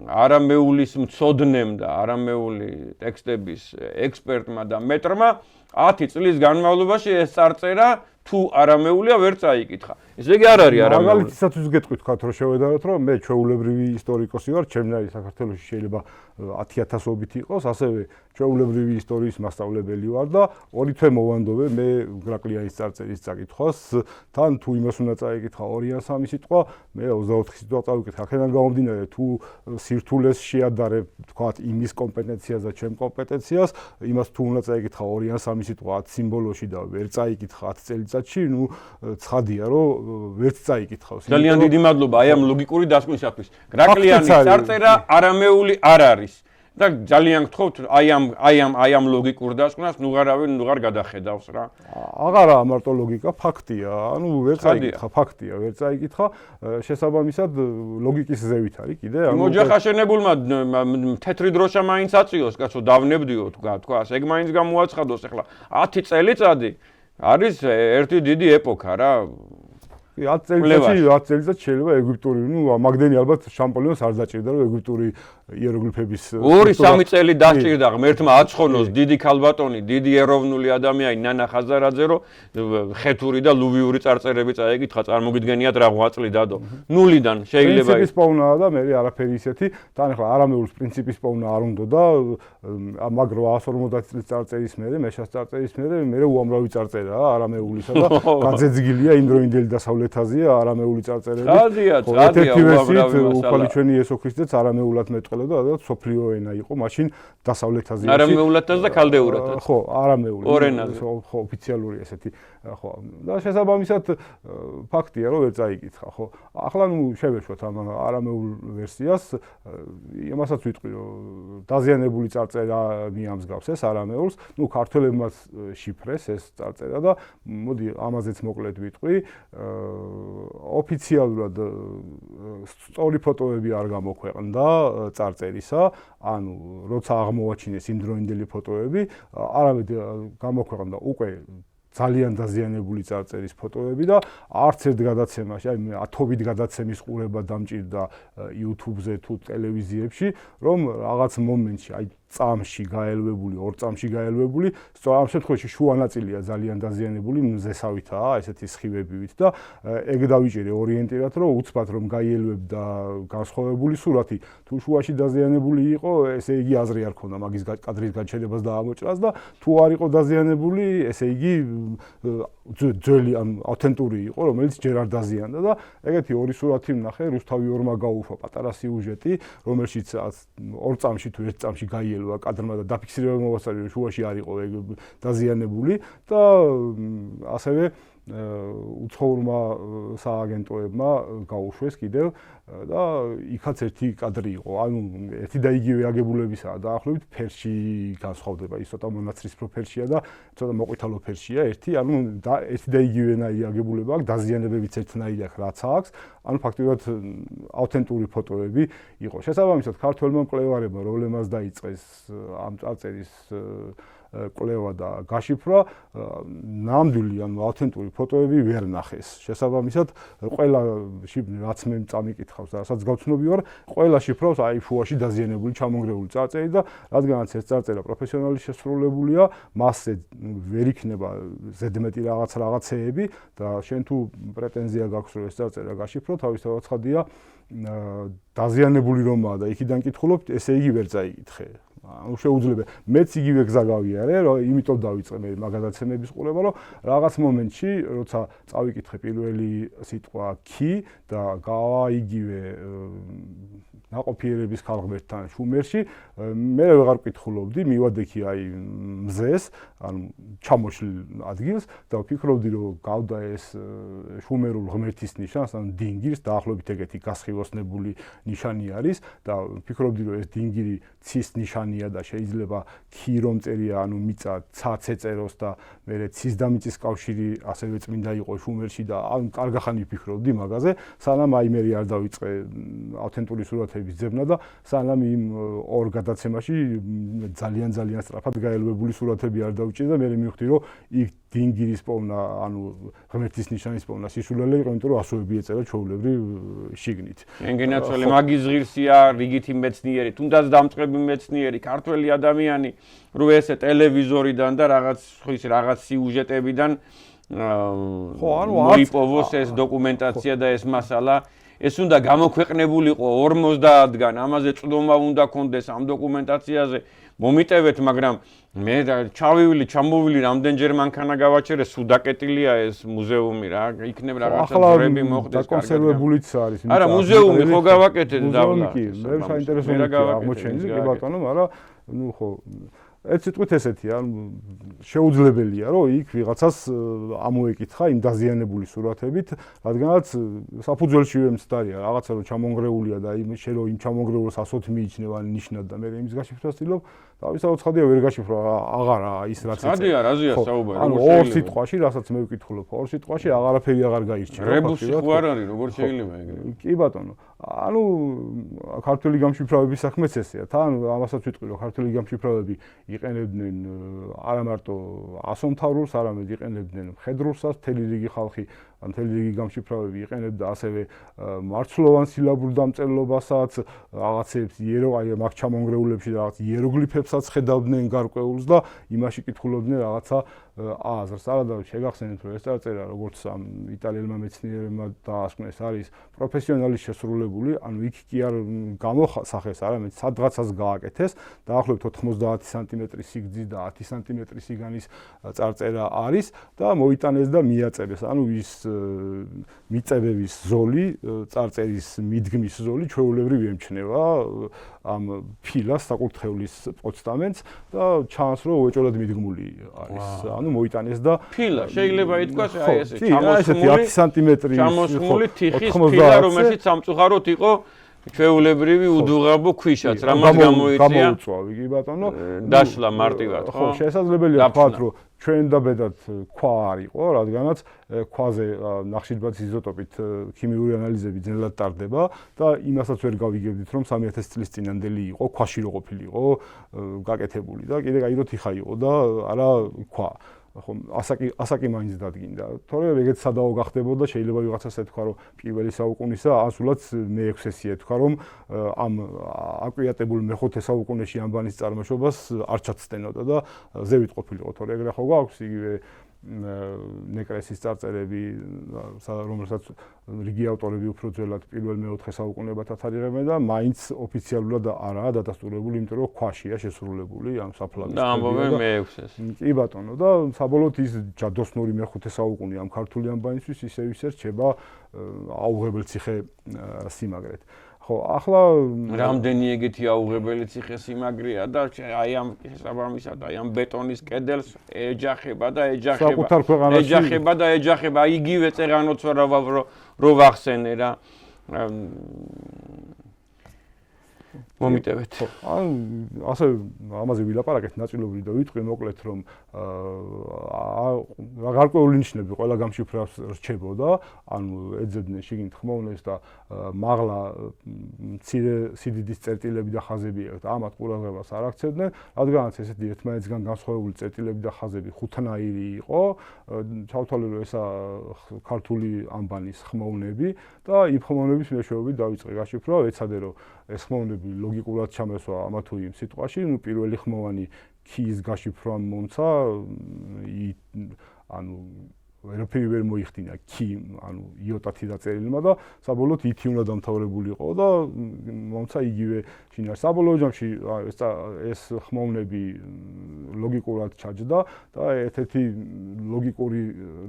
S1: არამეულის მცოდნემ და არამეული ტექსტების ექსპერტმა და მეტრმა 10 წლის განმავლობაში ეს წარწერა თუ არამეულია ვერ წაიკითხა. ესე იგი არ არის არამეული.
S2: მაგალითისათვის გეტყვით თქვათ რომ შევედაროთ რომ მე ჩვეულებრივი ისტორიკოსი ვარ, ჩემნაირი საქართველოში შეიძლება 10,000-ობით იყოს, ასევე ჩვეულებრივი ისტორიის მასწავლებელი ვარ და ორი თვე მოვანდობე მე გრაკლიანის წარწერის წაკითხვას, თან თუ იმას უნდა წაიკითხა 2 ან 3 სიტყვა, მე 24 სიტყვა წავიკითხე. აქედან გამომდინარე თუ სირთულეს შეადარებ თქვათ იმის კომპეტენციას და ჩემ კომპეტენციას, იმას თუ უნდა წაიკითხა 2 ან 3 სიტყვა 10 სიმბოლოში და ვერ წაიკითხა 10 წელიწადში, ნუ ცხადია რომ ვერც წაიკითხავს.
S1: ძალიან დიდი მადლობა აი ამ ლოგიკური დასკვნისათვის. გრაკლიანის წარწერა არამეული არ არის. და ძალიან გთხოვთ აი ამ ლოგიკურ დასკვნას ნუღარავინ ნუღარ გადახედავს რა.
S2: აღარაა მარტო ლოგიკა, ფაქტია. ანუ ვერ წაიკითხა, ფაქტია, ვერ წაიკითხა. შესაბამისად ლოგიკის ზევით არის კიდე.
S1: მოჯახაშენებულმა თეთრი დროშა მაინც აწიოს, კაცო, დავნებდიო თქვა. ეგ მაინც გამოაცხადოს ახლა 10 წელიწადი არის ერთი დიდი ეპოქა რა.
S2: 10 წელიწადში შეიძლება ეგვიპტური, ნუ მაგდენი ალბათ შამპოლიონს არ დაჭირდა რომ ეგვიპტური იეროგლიფების
S1: 2-3 წელი დაჭირდა ღმერთმა აცხონოს დიდი ქალბატონი, დიდი ეროვნული ადამიანი ნანა ხაზარაძე რომ ხეთური და ლუვიური წარწერები წაეკითხა, წარმოგიდგენიათ რა ღვაწლი დადო. ნულიდან შეიძლება
S2: პრინციპის პოვნა და მე არაფერი ისეთი, თან ახლა არამეულის პრინციპის პოვნა არ უნდა და მაგ 850 წლის წარწერის მერე, მეშას წარწერის მერე უამრავი წარწერაა არამეულისა და გაძეძგილია იმდროინდელი დასავლეთაზია არამეული წარწერები.
S1: წადია უამრავი
S2: უფალი ჩვენი იესო ქრისტეც არამეულად მეტყველებდა და სოფლიო ენა იყო მაშინ დასავლეთ აზიაში.
S1: არამეულათაც და ქალდეურათაც.
S2: ხო, არამეული.
S1: ორ ენაზე.
S2: ხო, ოფიციალური ესეთი, ხო. და შესაბამისად ფაქტია რომ ვერ წაიკითხა, ხო. ახლა ნუ შევეშვათ ამ არამეულ ვერსიას, იმასაც ვიტყვი რომ დაზიანებული წარწერა მიამსგავს ეს არამეულს, ნუ ქართველებმაც შიფრეს ეს წარწერა და მოდი ამაზეც მოკლედ ვიტყვი. ოფიციალურად სწორი ფოტოები არ გამოქვეყნდა წარწერისა, ანუ როცა აღმოაჩინეს იმდროინდელი ფოტოები, არამედ გამოქვეყნდა უკვე ძალიან დაზიანებული წარწერის ფოტოები და არც ერთ გადაცემაში, აი ათობით გადაცემის ყურება დამჭირდა YouTube-ზე თუ ტელევიზიებში, რომ რაღაც მომენტში, აი წამში გაელვებული, 2 წამში გაელვებული, სწორედ ამ შემთხვევაში შუა ნაწილია ძალიან დაზიანებული, მზესავითაა, ესეთი სხივებივით და ეგ დავიჭირე ორიენტირად, რომ უცბად რომ გაიელვებდა განსხვავებული სურათი, თუ შუაში დაზიანებული იყო, ესე იგი აზრი არ ქონდა მაგის კადრის გაჩერებას და ამოჭრას და თუ არ იყო დაზიანებული, ესე იგი ძველი ან ავთენტური იყო, რომელიც ჯერ არ დაზიანდა და ეგეთი ორი სურათი ვნახე, რუსთავი ორმა გაუφა პატარა სიუჟეტი, რომელშიც 2 წამში თუ 1 წამში გაიელვა კადრმა და დაფიქსირება მოვასწარი, რომ შუაში არ იყო ეგ დაზიანებული და ასევე უცხოურმა სააგენტოებმა გაუშვეს კიდევ და იქაც ერთი კადრი იყო. ანუ ერთი და იგივე აგებულებისაა დაახლოებით ფერში განსხვავდება, ის ცოტა მონაცრისფრო ფერშია და ცოტა მოყვითალო ფერშია ერთი, ანუ ერთი და იგივენაირი აგებულება აქვს, დაზიანებებიც ერთნაირი აქვს, რაც აქვს. ანუ ფაქტობრივად ავთენტური ფოტოები იყო. შესაბამისად, ქართველმა მკვლევარებმა პრობლემას დაიწყეს ამ წარწერის კვლევა და გაშიფრვა, ნამდვილი ანუ ავთენტური ფოტოები ვერ ნახეს. შესაბამისად, ყველა რაც მე წამიკითხავს და რასაც გავცნობი ვარ, ყველა შიფრავს აი ფუაში დაზიანებული ჩამონგრეული წარწერით და რადგანაც ეს წარწერა პროფესიონალი შესრულებულია, მასზე ვერ იქნება ზედმეტი რაღაცეები და შენ თუ პრეტენზია გაქვს რომ ეს წარწერა გაშიფრო, თავისთავად ცხადია დაზიანებული რომაა და იქიდან კითხულობ, ესე იგი ვერ წაიკითხე. ანუ შეუძლია მეც იგივე გზა გავიარე, რომ იმიტომ დავიწყე მე მაგადაცემების ყურება, რომ რაღაც მომენტში, როცა წავიკითხე პირველი სიტყვა კი და იგივე ნაყოფიერების ქალღმერთთან შუმერში, მე ვეღარ ვკითხულობდი, მივადე კი აი მზეს, ანუ ჩამოშლილ ადგილს და ვფიქრობდი, რომ გავდა ეს შუმერულ ღმერთის ნიშანს, ანუ დინგირს, დაახლოებით ეგეთი გასხივოსნებული ნიშანი არის და ვფიქრობდი, რომ ეს დინგირი ცის ნიშანია და შეიძლება კი რომ წერია, ანუ მიწა ცაც ეწეროს და მე ცის და მიწის კავშირი ასევე წმინდა იყო შუმერში და ანუ კარგახანი ვფიქრობდი მაგაზე, სანამ აი მე არ დავიწყე ავთენტური სურათების ძებნა და სანამ იმ ორ გადაცემაში ძალიან სწრაფად გაელვებული სურათები არ დავჭირე და მე მივხვდი, რომ იქ დინგირის პოვნა, ანუ ღმერთის ნიშანის პოვნა სისულელე იყო, იმიტომ რომ ასოები ეწერა ჩვეულებრივ შიგნით.
S1: ენგენაცველი მაგის ღირსია, რიგითი მეცნიერი, თუნდაც დამწყები მეცნიერი, ქართველი ადამიანი, რო ესე ტელევიზორიდან და რაღაც სიუჟეტებიდან მოიპოვოს ეს დოკუმენტაცია და ეს მასალა, ეს უნდა გამოქვეყნებულიყო 50-დან, ამაზე წვდომა უნდა კონდეს ამ დოკუმენტაციაზე. მომიტევეთ, მაგრამ მე ჩამოვილი რამდენჯერ მანქანა გავაჩერე, სულ დაკეტილია ეს მუზეუმი რა, იქნებ რაღაცა ძრები მოხდეს.
S2: დაკონსერვებულიც არის.
S1: არა, მუზეუმი ხო გავაკეთეთ დავლა.
S2: მე საინტერესოა აღმოჩენილი, კი ბატონო, მაგრამ ნუ ხო ერთ სიტყვით ესეთია, შეუძლებელია, რომ იქ ვიღაცას ამოეკითხა იმ დაზიანებული სურათებით, რადგანაც საფუძველში მცდარია, რაღაცა რომ ჩამონგრეულია და შენ რომ იმ ჩამონგრეულს ასოთ მიიჩნევ ან ნიშნად და მე იმის გაშიფრას ვცდილობ, თავისთავად ცხადია ვერ გაშიფრო, აღარა ის რაც ეწევა.
S1: ცხადია, რაზეა საუბარი?
S2: ანუ ორ სიტყვაში, რასაც მე ვკითხულობ, ორ სიტყვაში აღარაფერი აღარ გაირჩევა.
S1: რებუსი ხო არ არის, როგორ შეიძლება ეგრე?
S2: კი ბატონო. ანუ ქართული გამშიფრავების საქმეც ესეა. თან ამასაც ვიტყვი, რომ ქართული გამშიფრავები იყენებდნენ არა მარტო ასომთავრულს, არამედ იყენებდნენ მხედრულსაც, მთელი რიგი ხალხი, მთელი რიგი გამშიფრავები იყენებდა ასევე მარცვლოვან სილაბურ დამწერლობასაც, რაღაცებს აი მაგ ჩამონგრეულებში რაღაც იეროგლიფებსაც ხედავდნენ გარკვეულს და იმაში კითხულობდნენ რაღაცა აზრს. არადა შეგახსენეთ, რომ ეს წარწერა, როგორც ამ იტალიელმა მეცნიერებმა დაასკვნეს, არის პროფესიონალი შესრულებული, ანუ იქ კი არ გამოსახეს, არამედ სადღაცას გააკეთეს, დაახლოებით 90 სანტიმეტრის სიგრძის და 10 სანტიმეტრის სიგანის წარწერა არის და მოიტანეს და მიაწებეს. ანუ ის მიწებების ზოლი, წარწერის მიდგმის ზოლი ჩვეულებრივ ემჩნევა ამ ფილას საკურთხევლის პოსტამენტს და ჩანს, რომ უეჭველად მიდგმული არის. ანუ მოიტანეს და
S1: ფილა შეიძლება ითქვას აი ესე
S2: ჩამოსხმული 10 სანტიმეტრის
S1: ჩამოსხმული თიხის ფილა, რომელშიც სამწუხაროდ იყო ჩვეულებრივი უდუღაბო ქვიშაც, რამაც გამოიწია.
S2: გამოუწვავი კი ბატონო.
S1: დაშლა მარტივად, ხო?
S2: შესაძლებელია თქვათ, რომ ჩვენ და ბედად ქვა არ იყო, რადგანაც ქვაზე ნახშირბადის იზოტოპით ქიმიური ანალიზები ძნელად ტარდება და იმასაც ვერ გავიგებდით, რომ 3000 წლის წინანდელი იყო, ქვაში რო ყოფილიყო გაკეთებული და კიდე გაიგო თიხა იყო და არა ქვა. ხო, ასაკი მაინც დადგინდა. თორემ ეგეც სადაო გახდებოდა, შეიძლება ვიღაცას ეთქვა, რომ პირველი საუკუნისა, ან სულაც მე-6-ე ეთქვა, რომ ამ აკვიატებულ მე-5 საუკუნეში ამბანის წარმოშობას არ ჩაცდენოდა და ზევით ყოფილიყო. თორე ეგრე ხო გვაქვს იგივე ნეკრესის წარწერები, რომელსაც რიგი ავტორები უფრო ძველად პირველ-მეოთხე საუკუნეებათაც არიღებენ და მაინც ოფიციალურად არაა დადასტურებული, იმიტომ რომ ქვაშია შესრულებული ამ საფლავის.
S1: და ამბობენ მე-6-ეს.
S2: კი ბატონო, და საბოლოოდ ის ჯადოსნური მე-5 საუკუნე ამ ქართული ამბანისთვის ისე რჩება აუღებელ ციხე სიმაგრედ. ხო, ახლა
S1: რამდენი ეგეთი აუღებელი ციხე-სიმაგრეა და აი ამ შესაბამისად აი ამ ბეტონის კედელს ეჯახება და ეჯახება იგივე წერანოც რო ვახსენე რა. მომიტევეთ.
S2: ან ასე ამაზე ვილაპარაკეთ ნაწილობრივ და ვიტყვი მოკლედ რომ გარკვეული ნიშნები ყველა გამშიფრავს რჩებოდა, ანუ ეძებდნენ შიგნით ხმოვნეს და მაღლა მცირე სიდიდის წერტილები და ხაზები აქვთ, ამათ ყურადღებას არ აქცევდნენ, რადგანაც ესეთი ერთმანეთისგან განსხვავებული წერტილები და ხაზები ხუთნაირი იყო, ჩავთვალე რომ ესა ქართული ანბანის ხმოვნები და იმ ხმოვნების მეშვეობით დავიწყე გაშიფრვა, ეცადე რომ ეს ხმოვნები ლოგიკურად ჩამესვა ამა თუ იმ სიტყვაში, ნუ პირველი ხმოვანი ქიის გაშიფრვა მომცა, ანუ ვერაფერი ვერ მოიხდინა კი, ანუ იოტათი დაწერილმა და საბოლოოდ ითი უნდა დამთავრებულიყო და მომცა იგივე შინაარსი. საბოლოო ჯამში ეს ხმოვნები ლოგიკურად ჩაჯდა და ერთ-ერთი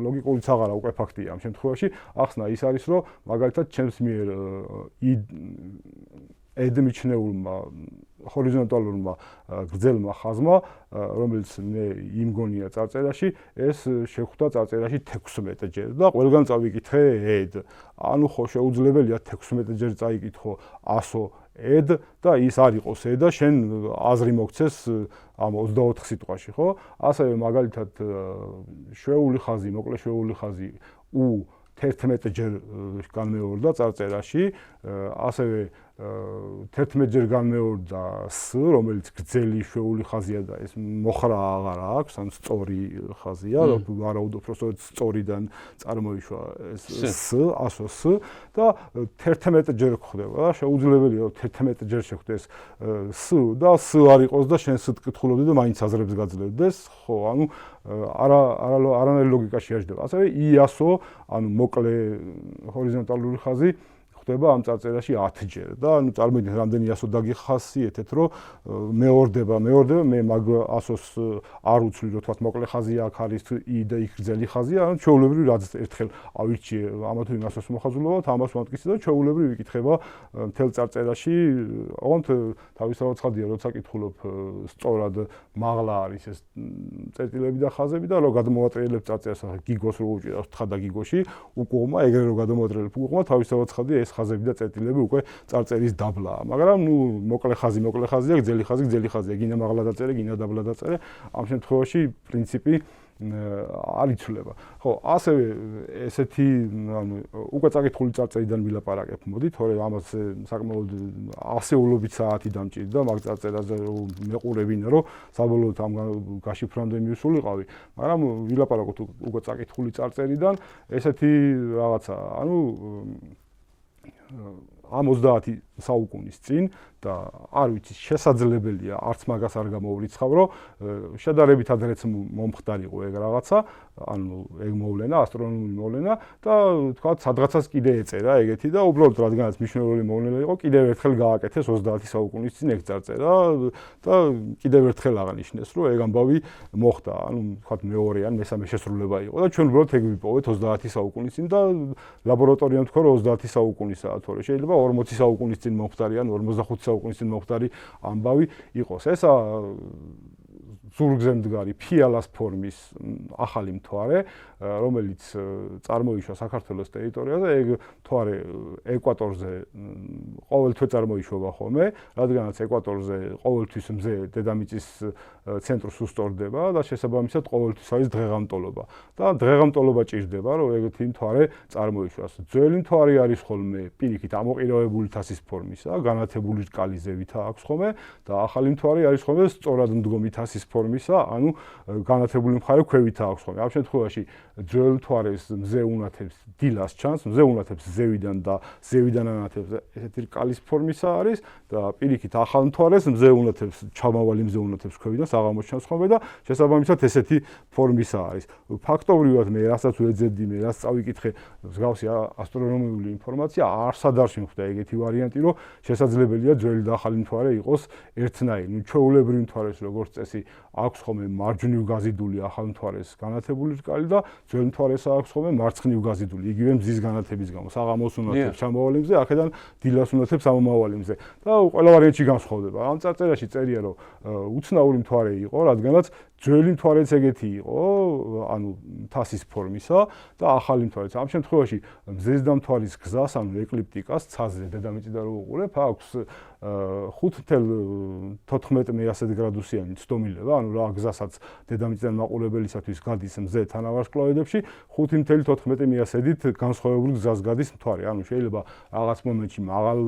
S2: ლოგიკურიც აღარა უკვე ფაქტია ამ შემთხვევაში. ახსნა ის არის, რომ მაგალითად ჩემს მიერ ედმიჩნეულმა ჰორიზონტალურმა გრძელმა ხაზმა, რომელიც მე იმგონია წარწერაში, ეს შეხვდა წარწერაში 16 ჯერ და ყველგან წავიკითხე ედ. ანუ ხო შეუძლებელია 16 ჯერ წაიკითხო 100 ედ და ის არ იყოს ედ და შენ აზრი მოგცეს ამ 24 სიტყვაში, ხო? ასევე მაგალითად შვეული ხაზი, მოკლე შვეული ხაზი u 11 ჯერ განმეორდა წარწერაში, ასევე 11 ჯერ განმეორდა s, რომელიც გრძელი შვეული ხაზია და ეს მოხრა აღარ აქვს, ან სწორი ხაზია, არაუდოფროსოდ სწორიდან წარმოიშვა ეს s, 100 s და 11 ჯერ ხდება და შეუძლებელია 11 ჯერ შეხვდეს s და s არ იყოს და შენ s ტკითხულობდი და მაინც აზრებს გაძლევდეს, ხო, ანუ არანაირი ლოგიკა შეაჯდება. ასევე i100, ანუ მოკლე ჰორიზონტალური ხაზი ხდება ამ წარწერაში 10 ჯერ და ანუ წარმოიდგინეთ რამდენი 100 დაგიხასიეთეთ, რომ მეორდება, მე მაგ 100-ს არ უცვლი, რომ თქვათ მოკლე ხაზია, აქ არის i და იქ გრძელი ხაზია, ანუ ჩვეულებრივ რაც ერთხელ ავირჩიე ამა თუ იმ 100-ს მოხაზულობად, ამას ვამტკიცე და ჩვეულებრივ ვიკითხება მთელ წარწერაში, ოღონდ თავისთავად ცხადია, როცა კითხულობ სწორად მაღლა არის ეს წერტილები და ხაზები და რო გადმოვატრიალებ წარწერას, გიგოს რო უჭირავს თხა გიგოში, უკუღმა, ეგრე რო გადმოვატრიალებ უკუღმა, თავისთავად ცხადია ეს ხაზები და წერტილები უკვე წარწერის დაბლაა. მაგრამ ნუ მოკლე ხაზია, გრძელი ხაზია, გინდა მაღლა დაწერე, გინდა დაბლა დაწერე, ამ შემთხვევაში პრინციპი არ იცვლება. ხო, ასევე ესეთი ანუ უკვე წაკითხული წარწერიდან ვილაპარაკებ, მოდი, თორე ამას საკმაოდ ასეულობით საათი დამჭირდა მაგ წარწერაზე მეყურებინა, რომ საბოლოოდ ამ გაშიფრამდე მივსულიყავი, მაგრამ ვილაპარაკოთ უკვე წაკითხული წარწერიდან, ესეთი რაღაცა, ანუ ამ 30 საუკუნის წინ და არ ვიცი შესაძლებელია არც მაგას არ გამოვრიცხავ, რომ შედარებით ადრეც მომხდარიყო ეგ რაღაცა, ანუ ეგ მოვლენა, ასტრონომიული მოვლენა და თქვა სადღაცას კიდე ეწერა ეგეთი და უბრალოდ რადგანაც მნიშვნელოვანი მოვლენა იყო, კიდევ ერთხელ გააკეთეს 30 საუკუნის წინ ეგ წარწერა და კიდევ ერთხელ აღნიშნეს, რომ ეგ ამბავი მოხდა, ანუ თქვა მეორე ან მესამე შესრულება იყო და ჩვენ უბრალოდ ეგ ვიპოვეთ 30 საუკუნის წინ და ლაბორატორიამ თქვა, რომ 30 საუკუნისაა, თორე შეიძლება 40 საუკუნის წინ მომხდარი ან 45 საუკუნის წინ მომხდარი ამბავი იყოს. ესა ზურგზე მდგარი ფიალას ფორმის ახალი მთვარე, რომელიც წარმოიშვა საქართველოს ტერიტორიაზე, ეგ მთვარე ეკვატორზე ყოველთვე წარმოიშვება ხოლმე, რადგანაც ეკვატორზე ყოველთვის მზე დედამიწის ცენტრს უსწორდება და შესაბამისად ყოველთვის არის დღეღამტოლობა. და დღეღამტოლობა ჭირდება, რომ ეგეთი მთვარე წარმოიშვას. ძველი მთვარი არის ხოლმე პირიქით ამოყირავებული თასის ფორმისა, განათებული რკალი ზევითა აქვს ხოლმე და ახალი მთვარი არის ხოლმე სწორად მდგომი თასის ფორმისა, ანუ განათებული მხარე ქვევითა აქვს ხოლმე. ამ შემთხვევაში ძველ მთვარეს მზე უნათებს დილას ჩანს, მზე უნათებს ზევიდან და ზევიდან ანათებს ესეთი რკალის ფორმისა არის და პირიქით ახალ მთვარეს მზე უნათებს ჩამავალი მზე უნათებს ქვევიდან აღამოჩნს ხოლმე და შესაბამისად ესეთი ფორმისა არის. ფაქტობრივად მე რასაც ვეძებდი, მე რაც წავიკითხე მსგავსი ასტრონომიული ინფორმაცია, არსად არ შემხვდა ეგეთი ვარიანტი, რომ შესაძლებელია ძველი და ახალი მთვარე იყოს ერთნაირი. ნუ ჩვეულებრივი მთვარეს როგორც წესი აქვს ხოლმე მარჯვნივ გაზიდული ახალ მთვარეს განათებული რკალი და ძველ მთვარეს აქვს ხოლმე მარცხნივ გაზიდული, იგივე მზის განათების გამო, საღამოს უნათებს ჩამავალი მზე, აქედან დილას უნათებს ამომავალი მზე და ყველა ვარიანტში განსხვავდება. ამ წარწერაში წერია, რომ უცნაური მთვარე იყო, რადგანაც ძველი მთვარეც ეგეთი იყო, ანუ თასის ფორმისა და ახალი მთვარეც. ამ შემთხვევაში მზესდა მთვარის გზას, ანუ ეკლიპტიკას, ცაზე დედამიწიდან რო უყურებ, აქვს 5.14 გრადუსიანი ცდომილება, ანუ რა გზასაც დედამიწიდან მაყურებელისათვის გადის მზე თანავარსკვლავედებში, 5.14-ით განსხვავებული გზას გადის მთვარე. ანუ შეიძლება რაღაც მომენტში მაღალ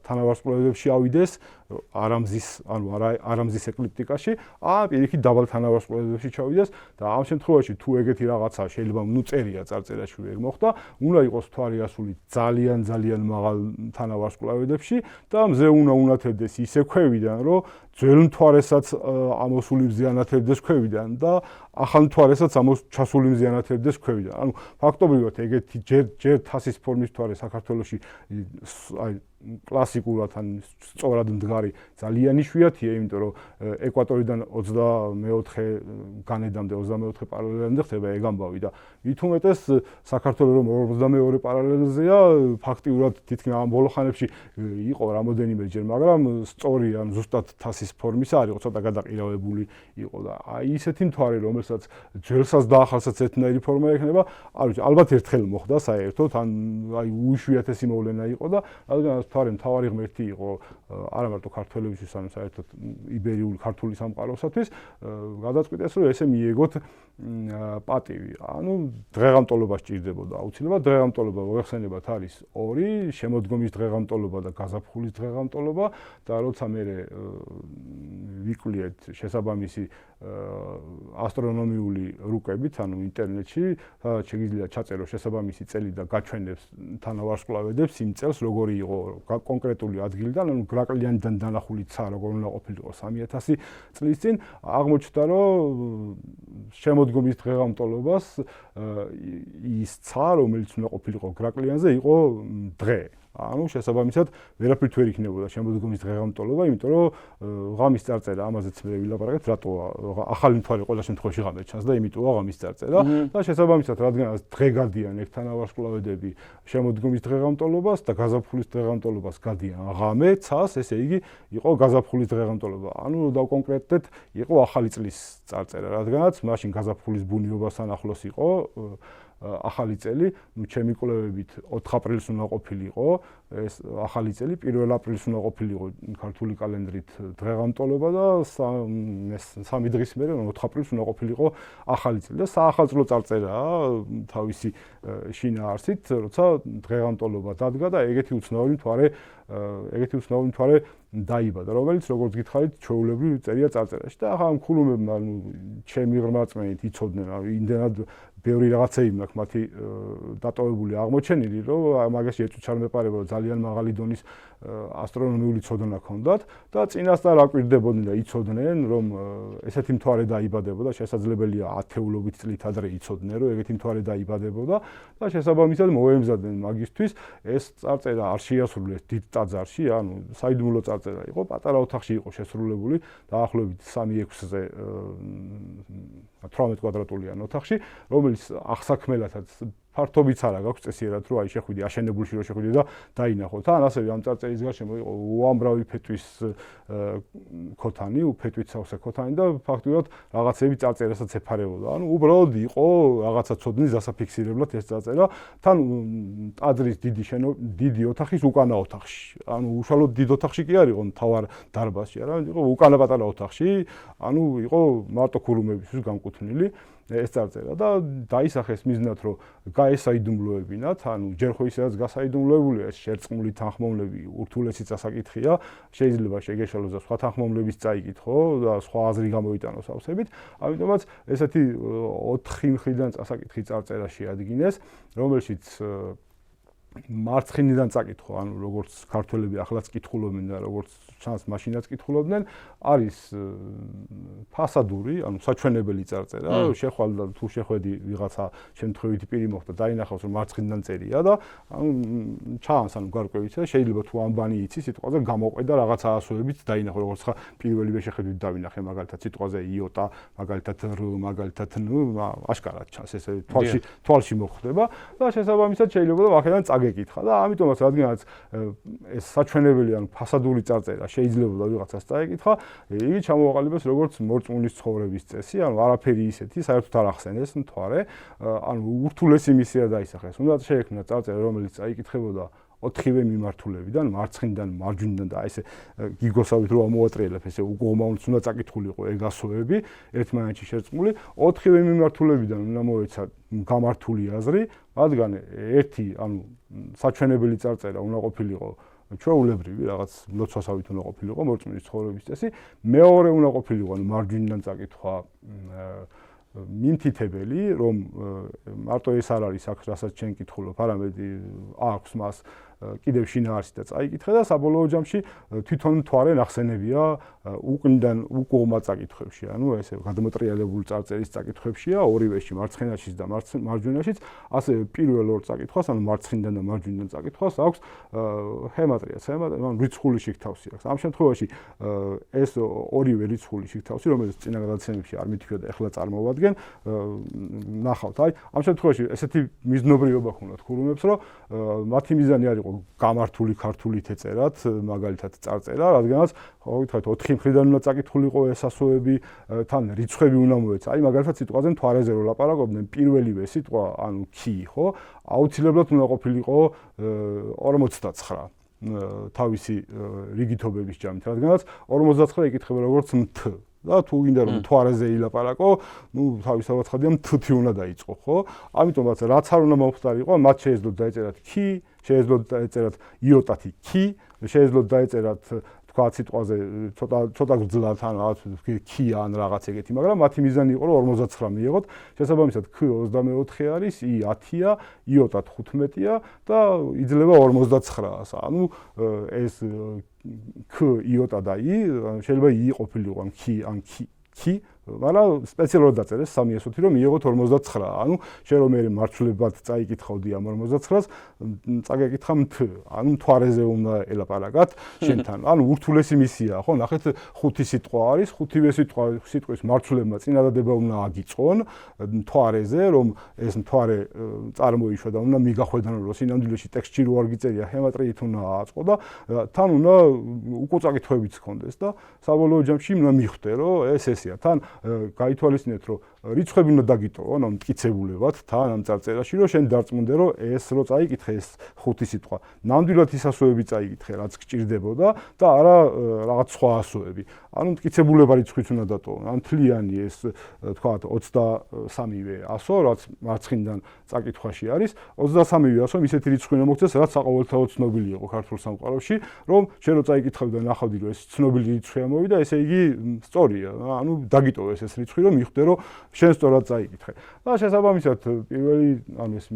S2: თანავარსკვლავედებში ავიდეს, არამზის ეკლიპტიკაში, პირიქით დაბალ თანავარსკვლავედებში ჩავიდეს და ამ შემთხვევაში თუ ეგეთი რაღაცა შეიძლება წერია წარწერაში ეგ მოხდა, უნდა იყოს მთვარი ასული ძალიან მაღალ თანავარსკვლავედებში და მზე უნდა უნათებდეს ისე ქვევიდან, რომ ძველ მთვარესაც ამოსული მზე ანათებდეს ქვევიდან და ახალ მთვარესაც ჩასული მზე ანათებდეს ქვევიდან. ანუ ფაქტობრივად ეგეთი ჯერ თასის ფორმის მთვარე საქართველოში კლასიკურად ან სწორად მდგარი ძალიან იშვიათია, იმიტომ რომ ეკვატორიდან 24 განედამდე 24 პარალელამდე ხდება ეგ ამბავი და მით უმეტეს საქართველოს რომ 42 პარალელზეა, ფაქტიურად თითქმის ამ ბოლო ხანებში იყო რამოდენიმეჯერ, მაგრამ სწორი ან ზუსტად თასის ფორმისა არ იყო, ცოტა გადაყირავებული იყო და აი ისეთი მთვარე, რომელსაც ძველსაც და ახალსაც ერთნაირი ფორმა ექნება, არ ვიცი, ალბათ ერთხელ მოხდა საერთოდ, ან აი უიშვიათესი მოვლენა იყო და რადგანაც მთვარე მთავარი ღმერთი იყო არა მარტო ქართველებისთვის, ანუ საერთოდ იბერიული ქართული სამყაროსათვის, გადაწყვიტეს რომ ესე მიეგოთ პატივი. ანუ დღეღამტოლობა სჭირდებოდა აუცილებლად. დღეღამტოლობა მოიხსენებათ არის ორი, შემოდგომის დღეღამტოლობა და გაზაფხულის დღეღამტოლობა და როცა მე ვიკვლიეთ შესაბამისი ასტრონომიული რუკებით, ანუ ინტერნეტში, სადაც შეიძლება ჩაწერო შესაბამისი წელი და გაჩვენებს თანავარსკვლავედებს იმ წელს როგორი იყო კონკრეტული ადგილიდან, ანუ გრაკლიანიდან დანახული ცა როგორ უნდა ყოფილიყო 3000 წლის წინ, აღმოჩნდა რომ შემოდგომის დღეღამტოლობას ის ცა რომელიც უნდა ყოფილიყო გრაკლიანზე იყო დღე. ანუ შესაბამისად ვერაფრით ვერ იქნებოდა შემოდგომის დღეღამტოლობა, იმიტომ რომ ღამის წარწერა ამაზეც მე ვილაპარაკეთ, რატოა ახალი მთვარე ყველა შემთხვევაში ღამე ჩანს და იმიტოა ღამის წარწერა და შესაბამისად რადგანაც დღე გადიან ერთ თანავარსკვლავედები შემოდგომის დღეღამტოლობას და გაზაფხულის დღეღამტოლობას გადიან ღამე ცას, ესე იგი იყო გაზაფხულის დღეღამტოლობა. ანუ დავკონკრეტდეთ, იყო ახალი წლის წარწერა, რადგანაც მაშინ გაზაფხულის ბუნიობასთან ახლოს იყო ახალი წელი, ჩემი კვლევებით 4 აპრილს უნდა ყოფილიყო ეს ახალი წელი, 1 აპრილს უნდა ყოფილიყო ქართული კალენდრით დღეღამტოლობა და 3 დღის მერე 4 აპრილს უნდა ყოფილიყო ახალი წელი და საახალწლო წარწერაა თავისი შინაარსით, როცა დღეღამტოლობა დადგა და ეგეთი უცნაური მთვარე დაიბადა, რომელიც როგორც გითხარით, ჩვეულებრივ წერია წარწერაში და ახლა ამ ხულუმებმა, ჩემი ღრმაწმენით იცოდნენ, იმდენად ბევრი რაღაცები მაქვს მათი დატოვებული აღმოჩენილი, რომ მაგაში ეწუც არ მეპარება, რომ ძალიან მაღალი დონის ასტრონომიული ცოდნა ჰქონდათ და წინასწარ აკვირდებოდნენ და იცოდნენ, რომ ესეთი მთვარე დაიბადებოდა, შესაძლებელია ათეულობით წლით ადრე იცოდნენ, რომ ეგეთი მთვარე დაიბადებოდა და შესაბამისად მოემზადნენ მაგისთვის ეს წარწერა არ შეასრულეს დიდ ტაძარში, ანუ საიდუმლო წარწერა იყო, პატარა ოთახში იყო შესრულებული, დაახლოებით 3-6-ზე 18 კვადრატულიან ოთახში, რომელიც აღსაქმელათაც ფართობიც არა გაქვს წესიერად, რომ აი შეხვიდი აშენებულში რომ შეხვიდი და დაინახო. თან ასევე ამ წარწერის გარშემო იყო უამრავი ფეტვის ქოთანი, ფეტვით სავსე ქოთანი და ფაქტობრივად რაღაცები წარწერასაც ეფარებოდა. ანუ უბრალოდ იყო რაღაცა ცოდნის დასაფიქსირებლად ეს წარწერა. თან ტაძრის დიდი ოთახის უკანა ოთახში. ანუ უშუალოდ დიდ ოთახში კი არ იყო მთავარ დარბაზში, არა, იყო უკანა პატარა ოთახში, ანუ იყო მარტო ქურუმებისთვის განკუთვნილი. ეს წარწერა და დაისახეს მიზნად, რომ გაესაიდუმლოებინათ, ანუ ჯერ ხო ისედაც გასაიდუმლოებულია ეს შერწყმული თანხმოვნები, ურთულესი წასაკითხია, შეიძლება შეგეშალოს და სხვა თანხმოვნების წაიკითხო და სხვა აზრი გამოიტანოს ავსებით, ამიტომაც ესეთი 4 მხრიდან წასაკითხი წარწერა შეადგინეს, რომელშიც მარცხნიდან წაკითხო, ანუ როგორც ქართველები ახლაც კითხულობენ და როგორც ჩანს მაშინაც კითხულობდნენ, არის ფასადური, ანუ საჩვენებელი წარწერა, შეხვალ და თუ შეხვედი ვიღაცა შემთხვევითი პირი მოხდა, დაინახავს რომ მარცხნიდან წერია და ანუ ჩანს, ანუ გარკვევით და შეიძლება თუ ამბანი იცი სიტყვაზე გამოყვედა რაღაცა ასოებით დაინახო, როგორც ხა პირველივე შეხედვით დავინახე მაგალითად სიტყვაზე იოტა, მაგალითად რ, მაგალითად ν, აშკარად ჩანს, ესე თვალში მოხვდება და შესაბამისად შეიძლება და აქედან წაგებია წაგეკითხა და ამიტომაც რადგანაც ეს საჩვენებელი ან ფასადური წარწერა შეიძლება ვიღაცას წაეკითხა, იგი ჩამოაყალიბეს როგორც მორწმუნის ცხოვრების წესი, ანუ არაფერი ისეთი, საერთოდ არ ახსენეს მთვარე, ანუ ურთულესი მისია დაისახეს. უნდა შეექმნა წარწერა, რომელიც წაიკითხებოდა 4-ვე მიმართულებიდან, მარცხნიდან, მარჯვნიდან და ესე გიგოსავით რო ამოატრიელებ, ესე უგომაუნც უნდა წაკითხულიყო ეგასოები, ერთმანეთში შერწყმული, 4-ვე მიმართულებიდან უნდა მოეცა გამართული აზრი, რადგან ერთი, ანუ საჩვენებელი წარწერა უნდა ყოფილიყო ჩვეულებრივი, რაღაც ლოცვასავით უნდა ყოფილიყო მორწმუნის ცხოვრების წესი, მეორე უნდა ყოფილიყო მარჯვნიდან წაკითხვა მიმთითებელი, რომ მარტო ეს არ არის აქ, რასაც ჩვენ კითხულობ, არამედ აქვს მას კიდევ შინაარსი და წაიკითხე და საბოლოო ჯამში თვითონ მთვარე ნახსენებია უკნიდან უკუღმა წაკითხებში, ანუ ესე გადმოტრიალებული წარწერის წაკითხებშია, ორივეში, მარცხენაშიც და მარჯვენაშიც, ასევე პირველ ორ წაკითხვას, ანუ მარცხნიდან და მარჯვნიდან წაკითხვას აქვს ჰემატრია, ანუ რიცხული შიგთავსი აქვს. ამ შემთხვევაში ეს ორივე რიცხული შიგთავსი, რომელიც წინა გადაცემებში არ მითქვია და ეხლა წარმოვადგენ, ნახავთ, აი, ამ შემთხვევაში ესეთი მიზნობრიობა ჰქონდათ ქურუმებს, რომ მათი მიზანი არ იყო გამართული ქართულით ეწერათ, მაგალითად წარწერა, რადგანაც გითხარით 4 მხრიდან უნდა წაკითხულიყო ესასოები, თან რიცხვები უნდა მოეცა. აი მაგალითად სიტყვაზე მთვარეზე რო ლაპარაკობდნენ, პირველივე სიტყვა, ანუ კი, ხო, აუცილებლად უნდა ყოფილიყო 49 თავისი რიგითობების ჯამით, რადგანაც 49 იკითხება როგორც მთ და თუ გინდა რომ მთვარეზე ილაპარაკო, ნუ თავისთავად ხადია მთთი უნდა დაიწყო, ხო? ამიტომაც რაც არ უნდა მომხდარიყო, მათ შეეძლოთ დაეწერათ კი, შეეძლოთ დაეწერათ იოტათი კი, შეეძლოთ დაეწერათ თქვა სიტყვაზე ცოტა გძლად ან რაღაც კი ან რაღაც ეგეთი, მაგრამ მათი მიზანი იყო რომ 59 მიიღოთ. შესაბამისად ქ 24 არის, ი 10-ია, იოტა 15-ია და იძლევა 59-ას. ანუ ეს ქ იოტა და ი შეიძლება ი ყოფილიყო ან კი ან კი, მაგრამ სპეციალურად დაწერეს 3-ი რომ მიიღოთ 59. ანუ შენ რომ მე მარცვლებად წაიკითხავდი ამ 59-ს, წაგეკითხა მთ, ანუ მთვარეზე უნდა ელაპარაკათ შენთან. ანუ ურთულესი მისია, ხო? ნახეთ, 5 სიტყვა არის, 5-ვე სიტყვის მარცვლებმა წინადადება უნდა აგიწყონ მთვარეზე, რომ ეს მთვარე წარმოიშვა და უნდა მიგახვედან, რომ სინამდვილეში ტექსტში რო არ გიწერია, ჰემატრიით უნდა აწყო და თან უნდა უკვე წაკითხვებიც ჰქონდეს და საბოლოო ჯამში უნდა მიხვდე, რომ ეს ესეა. თან გაითვალისწინეთ, რომ რიცხვები უნდა დაგიტოვო, ანუ მტკიცებულებად თან ამ წარწერაში, რომ შენ დარწმუნდე, რომ ეს რო წაიკითხე ეს 5 სიტყვა, ნამდვილად ისასოები წაიკითხე, რაც გჭირდებოდა და არა რაღაც სხვა ასოები. ანუ მტკიცებულება რიცხვით უნდა დატოვო. ან თლიანი ეს თქვათ 23-ვე ასო, რაც მარცხნიდან წაკითხვაში არის, 23-ვე ასო ისეთი რიცხვი უნდა მოგწეს, რაც საყოველთაოდ ცნობილი იყო ქართულ სამყაროში, რომ შენ რო წაიკითხავდი და ნახავდი, რომ ეს ცნობილი რიცხვი ამოვიდა, ესე იგი სწორია. ანუ დაგიტოვეს ეს რიცხვი, რომ მიხვდე, რომ შენ სწორად წაიკითხე. და შესაბამისად პირველი ანუ ეს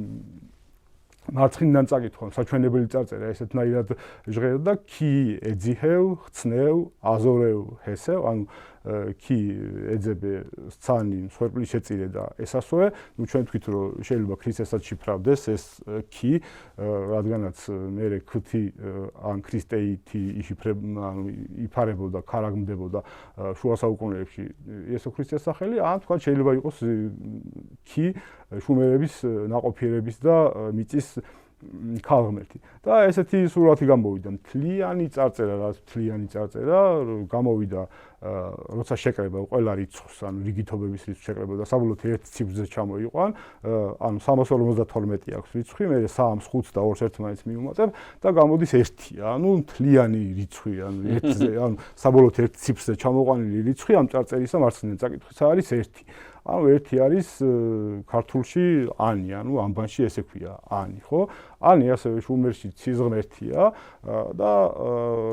S2: მარცხნიდან წაკითხვა საჩვენებელი წარწერა ესეთნაირად ჟღერდა და კი ეძიჰევ, ხცნევ, აზორევ, ჰესევ, ანუ კი ეძებე სცანი, მსხვერპლი შეწირე და ესასოე. ნუ ჩვენ თქვით რომ შეიძლება ქრის ესაც შიფრავდეს ეს კი, რადგანაც მე ქთი ან ქრისტეითი ანუ იფარებოდა, ქარაგმდებოდა შუა საუკუნეებში იესო ქრისტეს სახელი, ან თქვა შეიძლება იყოს კი შუმერების ნაყოფიერების და მიწის ქალღმერთი. და ესეთი სურათი გამოვიდა. მთლიანი წარწერა, რაც მთლიანი წარწერა გამოვიდა, როცა შეკრება ყველა რიცხვს, ანუ რიგითობების რიცხვს შეკრება და საბოლოოდ ერთ ციფრზე ჩამოიყვან, ანუ 352 აქვს რიცხვი, მე 3, 5 და 2-ს ერთმანეთს მიუმატებ და გამოდის 1, ანუ მთლიანი რიცხვი, ანუ ერთზე, ანუ საბოლოოდ ერთ ციფრზე ჩამოყვანილი რიცხვი ამ წარწერისა მარცხნიდან წაკითხვის არის 1. ანუ 1 არის ქართულში ანი, ანუ ამბანში ესე ქვია ანი, ხო? ანი ასევე შუმერში ციზღმერთია და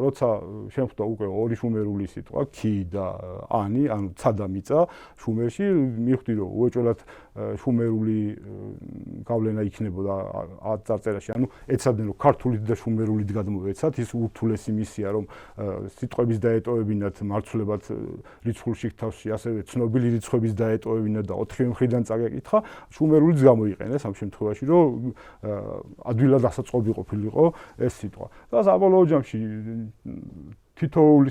S2: როცა შემხვდა უკვე ორი შუმერული სიტყვა კი და ანი, ანუ ცა და მიწა შუმერში, მიხვდი რომ უეჭველად შუმერული გავლენა იქნებოდა წარწერაში, ანუ ეცადნენ რომ ქართულით და შუმერულით გადმოეცათ, ის ურთულესი მისია რომ სიტყვების დაეტოვებინათ მარცვლებად რიცხულ შიგთავსში, ასევე ცნობილი რიცხვების დაეტოვებინათ და 4 მხრიდან წაგეკითხა, შუმერულიც გამოიყენეს ამ შემთხვევაში, რომ ადვილად ასაწყობი ყოფილიყო ეს სიტყვა. და საბოლოო ჯამში თითოეული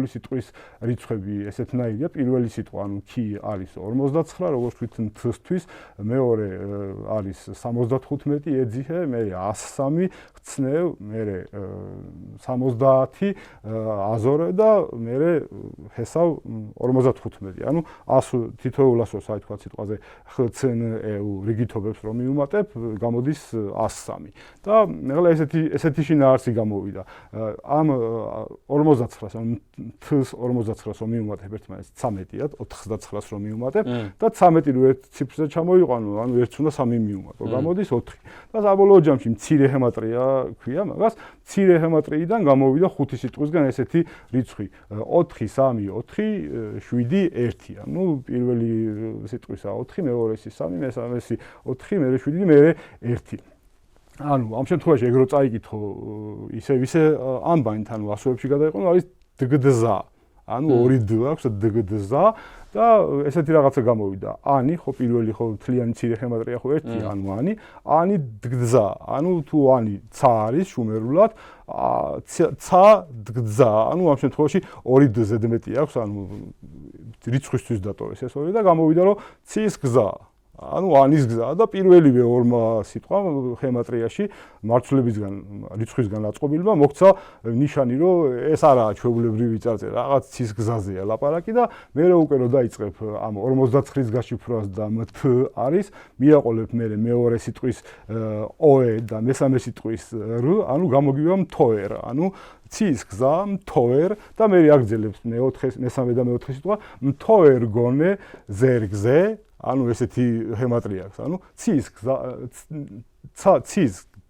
S2: სიტყვის რიცხვები ესეთნაირია. პირველი სიტყვა, ანუ კი არის 59, როგორც ვთქვით, მთისთვის, მეორე არის 75, ეძიხე, მე 103, ხცნევ, მე 70, აზორე და მე ჰესავ 55. ანუ თითოეულ ასოს აი თქვა სიტყვაზე ხცნეუ რიგითობებს რომ მიუმატებ, გამოდის 103. და ეხლა ესეთი შინაარსი გამოვიდა. ამ 49-ს, ანუ თს 49-ს რომ მიუმატებ ერთმანეთს 13-ად, 99-ს რომ მიუმატებ და 13 რო ერთ ციფრზე ჩამოიყვანო, ანუ ერთს უნდა 3 მიუმატო, გამოდის 4. და საბოლოო ჯამში მცირე ჰემატრია ქვია მაგას, მცირე ჰემატრიიდან გამოვიდა 5 სიტყვისგან ესეთი რიცხვი 4, 3, 4, 7, 1. ანუ პირველი სიტყვისა 4, მეორესი 3, მესამესი 4, მერე 7, მერე 1. ანუ ამ შემთხვევაში ეგ რო წაიკითხო ისე ამბანით, ანუ ასოებში გადაიყვანო, არის დგდზა. ანუ 2 დ აქვს დგდზა და ესეთი რაღაცა გამოვიდა. ანი, ხო პირველი ხო თლიანი მცირე ჰემატრია ხო 1, ანუ ანი დგდზა. ანუ თუ ანი ცა არის შუმერულად, ცა დგდზა. ანუ ამ შემთხვევაში 2 დ ზედმეტი აქვს, ანუ რიცხვისთვის დატოვეს ეს 2 და გამოვიდა რომ ცის გზა. ანუ ანის გზა და პირველივე ორმა სიტყვამ ჰემატრიაში მარცვლებისგან რიცხვისგან აწყობილმა მოქცა ნიშანი რომ ეს არაა ჩვეულებრივი წარწერა, რაღაც ცის გზაზეა ლაპარაკი და მე უკვე რო დაიწყებ ამ 59-ის გაშიფრვას და მთ არის, მიაყოლებ მე მეორე სიტყვის ოე და მესამე სიტყვის რ, ანუ გამოგივა მთოერ, ანუ ცის გზა მთოერ და მე აგძელებს მესამე და მეოთხე სიტყვა მთოერ გონე ზერგზე. ანუ ესეთი ჰემატრია აქვს. ანუ ცის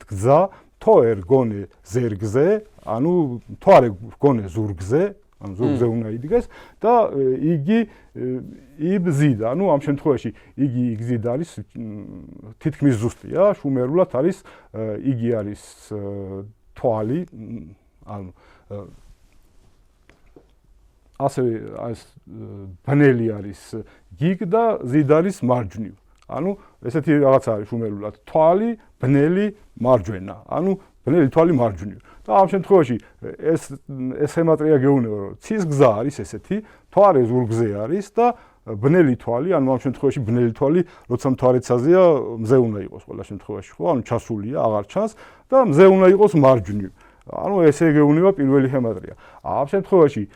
S2: გზა თოერ გონე ზერგზე, ანუ თوارე გონე ზურგზე, ანუ ზურგზე უნდა იდგეს და იგი იბზიდა. ანუ ამ შემთხვევაში იგი იგზიდა არის თითქმის ზუსტია, შუმერულად არის იგი არის თვალი, ანუ ასევე ეს ბნელი არის გიგ და ზიდ არის მარჯვნივ. ანუ ესეთი რაღაცა არის შუმერულად თვალი, ბნელი, მარჯვენა. ანუ ბნელი, თვალი, მარჯვნივ. და ამ შემთხვევაში ეს ჰემატრია გეუბნება რომ ცის გზა არის ესეთი, თვარე ზურგზე არის და ბნელი თვალი, ანუ ამ შემთხვევაში ბნელი თვალი, როცა მთვარეცაზეა, მზე უნდა იყოს ყველა შემთხვევაში, ხო? ანუ ჩასულია, აღარ ჩანს და მზე უნდა იყოს მარჯვნივ. ანუ ესე გეუბნება პირველი ჰემატრია. ამ შემთხვევაში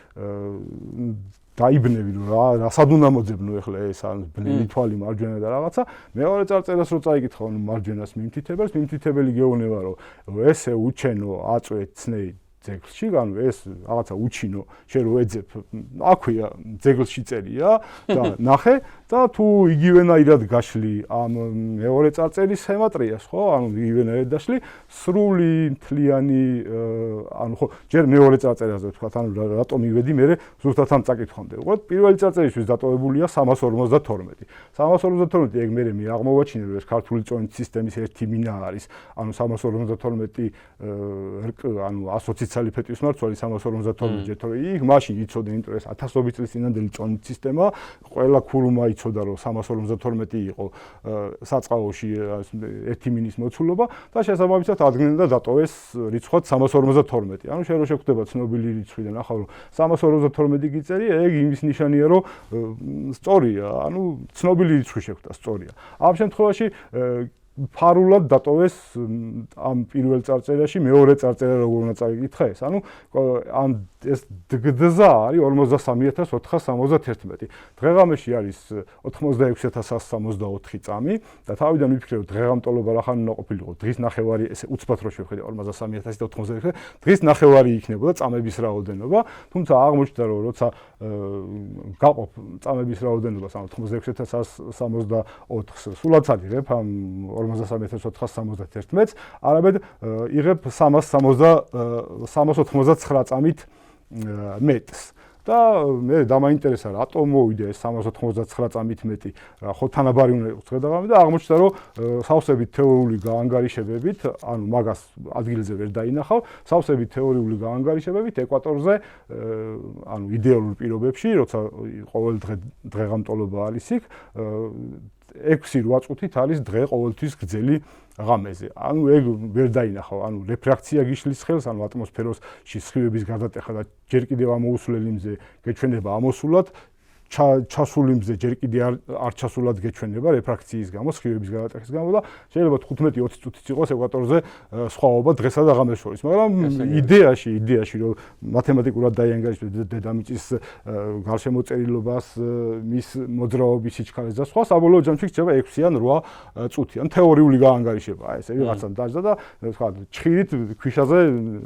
S2: დაიბნები რომ რასად უნდა მოძებნო ახლა ეს ან ბნელი თვალი მარჯვენა და რაღაცა, მეორე წარწერას რო წაიკითხო, ანუ მარჯვენას მიმთითებელი გეუბნება რომ ესე უჩენო აწვე ცნეი ძეგლში, ანუ ეს რაღაცა უჩინო, შენ რო ეძებ, აქვეა ძეგლში წერია და ნახე და თუ იგივენაირად გაშლი ამ მეორე წარწერის ჰემატრიას, ხო? ანუ იგივენაირად დაშლი, სრული მთლიანი, ანუ ხო, ჯერ მეორე წარწერაზე ვთქვათ, ანუ რატომ მივედი მე ზუსტად ამ წაკითხვამდე. უყურეთ, პირველი წარწერისთვის დატოვებულია 352. 352 ეგ მე აღმოვაჩინე რომ ეს ქართული წონით სისტემის ერთი მინა არის, ანუ 352 რკ, ანუ 120 ფეტვის მარცვალი 352 ჯერ იქ მაშინ იცოდნენ, იმიტომ რომ ეს 1000 წლის წინანდელი წონით სისტემა, ყველა ქურუმა იცოდა რომ 352 იყო საწყაოში ერთი მინის მოცულობა და შესაბამისად ადგენენ და დატოვეს რიცხვად 352. ანუ შენ რო შეგხვდება ცნობილი რიცხვი და ნახავ რომ 352 გიწერია, ეგ იმის ნიშანია რომ სწორია, ანუ ცნობილი რიცხვი შეხვდა, სწორია. ამ შემთხვევაში ფარულად დატოვეს ამ პირველ წარწერაში მეორე წარწერა როგორ უნდა წაიკითხა ეს. ანუ ამ ეს დგდზა არის 43471. დღეღამეში არის 86164 წამი და თავიდან ვიფიქრე რომ დღეღამტოლობა რახან უნდა ყოფილიყო. დღის ნახევარი ესე უცბად რო შევხედე 43086 დღის ნახევარი იქნებოდა წამების რაოდენობა, თუმცა აღმოჩნდა რომ როცა გაყოფ წამების რაოდენობას ამ 86164-ს სულაც ადიღებ ამ 43471-ს, არამედ იღებ 399 წამით მეტს. და მე დამაინტერესა რატომ მოვიდა ეს 399 წამით მეტი, ხო თანაბარი უნდა იყოს დღე-დღე და აღმოჩნდა რომ სავსებით თეორიული გაანგარიშებებით, ანუ მაგას ადგილზე ვერ დაინახავ, სავსებით თეორიული გაანგარიშებებით ეკვატორზე, ანუ იდეალურ პირობებში, როცა ყოველ დღე დღეღამტოლობა არის იქ, 6-8 წუთით არის დღე ყოველთვის გრძელი ღამეზე. ანუ ეგ ვერ დაინახავ, ანუ რეფრაქცია გიშლის ხელს, ანუ ატმოსფეროში სხივების გადატეხა და ჯერ კიდევ ამოუსვლელი მზე გეჩვენება ამოსულად ჩასული მზე ჯერ კიდე არ ჩასულად გეჩვენება რეფრაქციის გამო, სხივების გადატეხის გამო და შეიძლება 15-20 წუთიც იყოს ეკვატორზე სხვაობა დღესა და ღამეს შორის, მაგრამ იდეაში რომ მათემატიკურად დაიანგარიშოს დედამიწის გარშემოწერილობას, მის მოძრაობის სიჩქარეს და სხვა, საბოლოო ჯამში რჩება 6 ან 8 წუთი, ან თეორიული გაანგარიშება, ესე ვიღაცამ დაждდა და თქვა ჩხირით ქვიშაზე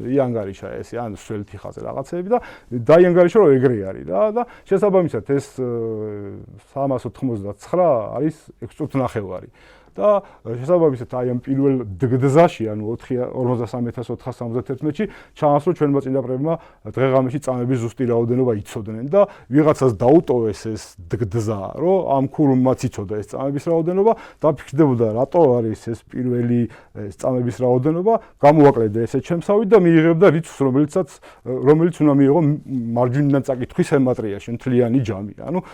S2: იანგარიშა ესე, ან სველთიხაზე რაღაცეები და დაიანგარიშა რომ ეგრე არის რა და შესაბამისად ეს 399 არის 6 წუთნახევარი. და შესაბამისად აი ამ პირველ დღეზე, ანუ 43471-ში ჩანს რომ ჩვენმა წინაპრებმა დღეღამეში წამების ზუსტი რაოდენობა იცოდნენ და ვიღაცას დაუტოვეს ეს დღგზა, რომ ამ ქურუმმაც იცოდა ეს წამების რაოდენობა, დაფიქრდებოდა რატო არის ეს პირველი წამების რაოდენობა, გამოაკლედა ესე ჩემსავით და მიიღებდა რიცხვს, რომელიც უნდა მიიღო მარჯვნიდან წაკითხვის ჰემატრიაში, მთლიანი ჯამი. ანუ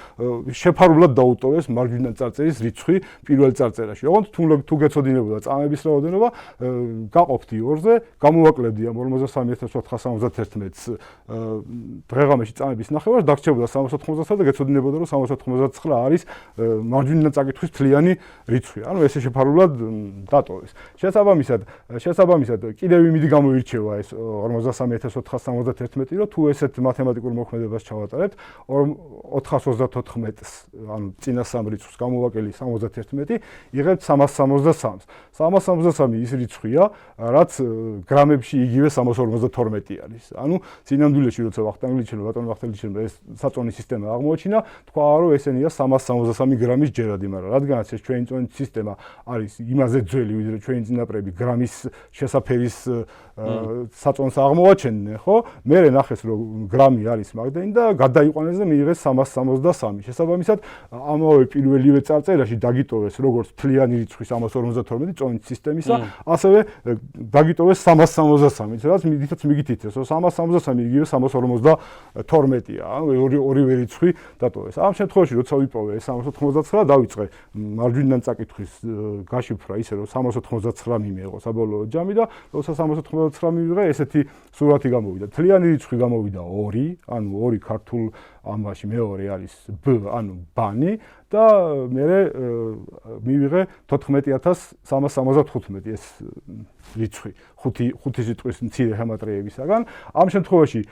S2: შეფარულად დაუტოვეს მარჯვნიდან წარწერის რიცხვი პირველ წარწერაში. ოღონდ თუ გეცოდინებოდა წამების რაოდენობა, გაყოფდი 2-ზე, გამოვაკლებდი ამ 43471-ს დღეღამეში წამების ნახევარს, დაგრჩებოდა 390 და გეცოდინებოდა რომ 399 არის მარჯვნიდან წაკითხვის მთლიანი რიცხვი. ანუ ესე შეფარულად დატოვეს. შესაბამისად კიდევ იმიდი გამოირჩევა ეს 43471, რომ თუ ესეთ მათემატიკურ მოქმედებას ჩავატარებთ 424-ს, ანუ წინა სამ რიცხვს გამოვაკელი 71, იღებთ 363. 363 ის რიცხვია, რაც გრამებში იგივე 352 არის. ანუ წინამდვილეში როცა ბატონ ვახტანგილიჩემ ეს საწონი სისტემა აღმოაჩინა, თქვა რომ ესენია 363 გრამის ჯერადი, მაგრამ რადგანაც ეს ჩვენი წონით სისტემა არის იმაზე ძველი, ვიდრე ჩვენი წინაპრები გრამის შესაფერის საწონს აღმოაჩენდნენ, ხო? მერე ნახეს რომ გრამი არის მაგდენი და გადაიყვანეს და მიიღეს 363. შესაბამისად, ამავე პირველივე წარწერაში დაგიტოვეს როგორც მთლიანი რიცხვი 352 წონით სისტემისა, ასევე დაგიტოვეს 363, რაც მიდითაც მიგითითეს, რომ 363 იგივე 352-ია, ანუ ორივე რიცხვი დატოვეს. ამ შემთხვევაში როცა ვიპოვე 399, დავიწყე მარჯვნიდან წაკითხვის გაშიფრა ისე რომ 399 მიმეიღო საბოლოო ჯამი და როცა 399 მივიღე, ესეთი სურათი გამოვიდა. მთლიანი რიცხვი გამოვიდა 2, ანუ 2 ქართულ ამბაში მეორე არის B, ანუ ბანი და მერე მივიღე 14375 ეს რიცხვი 5 სიტყვის მცირე ჰემატრიებისაგან. ამ შემთხვევაში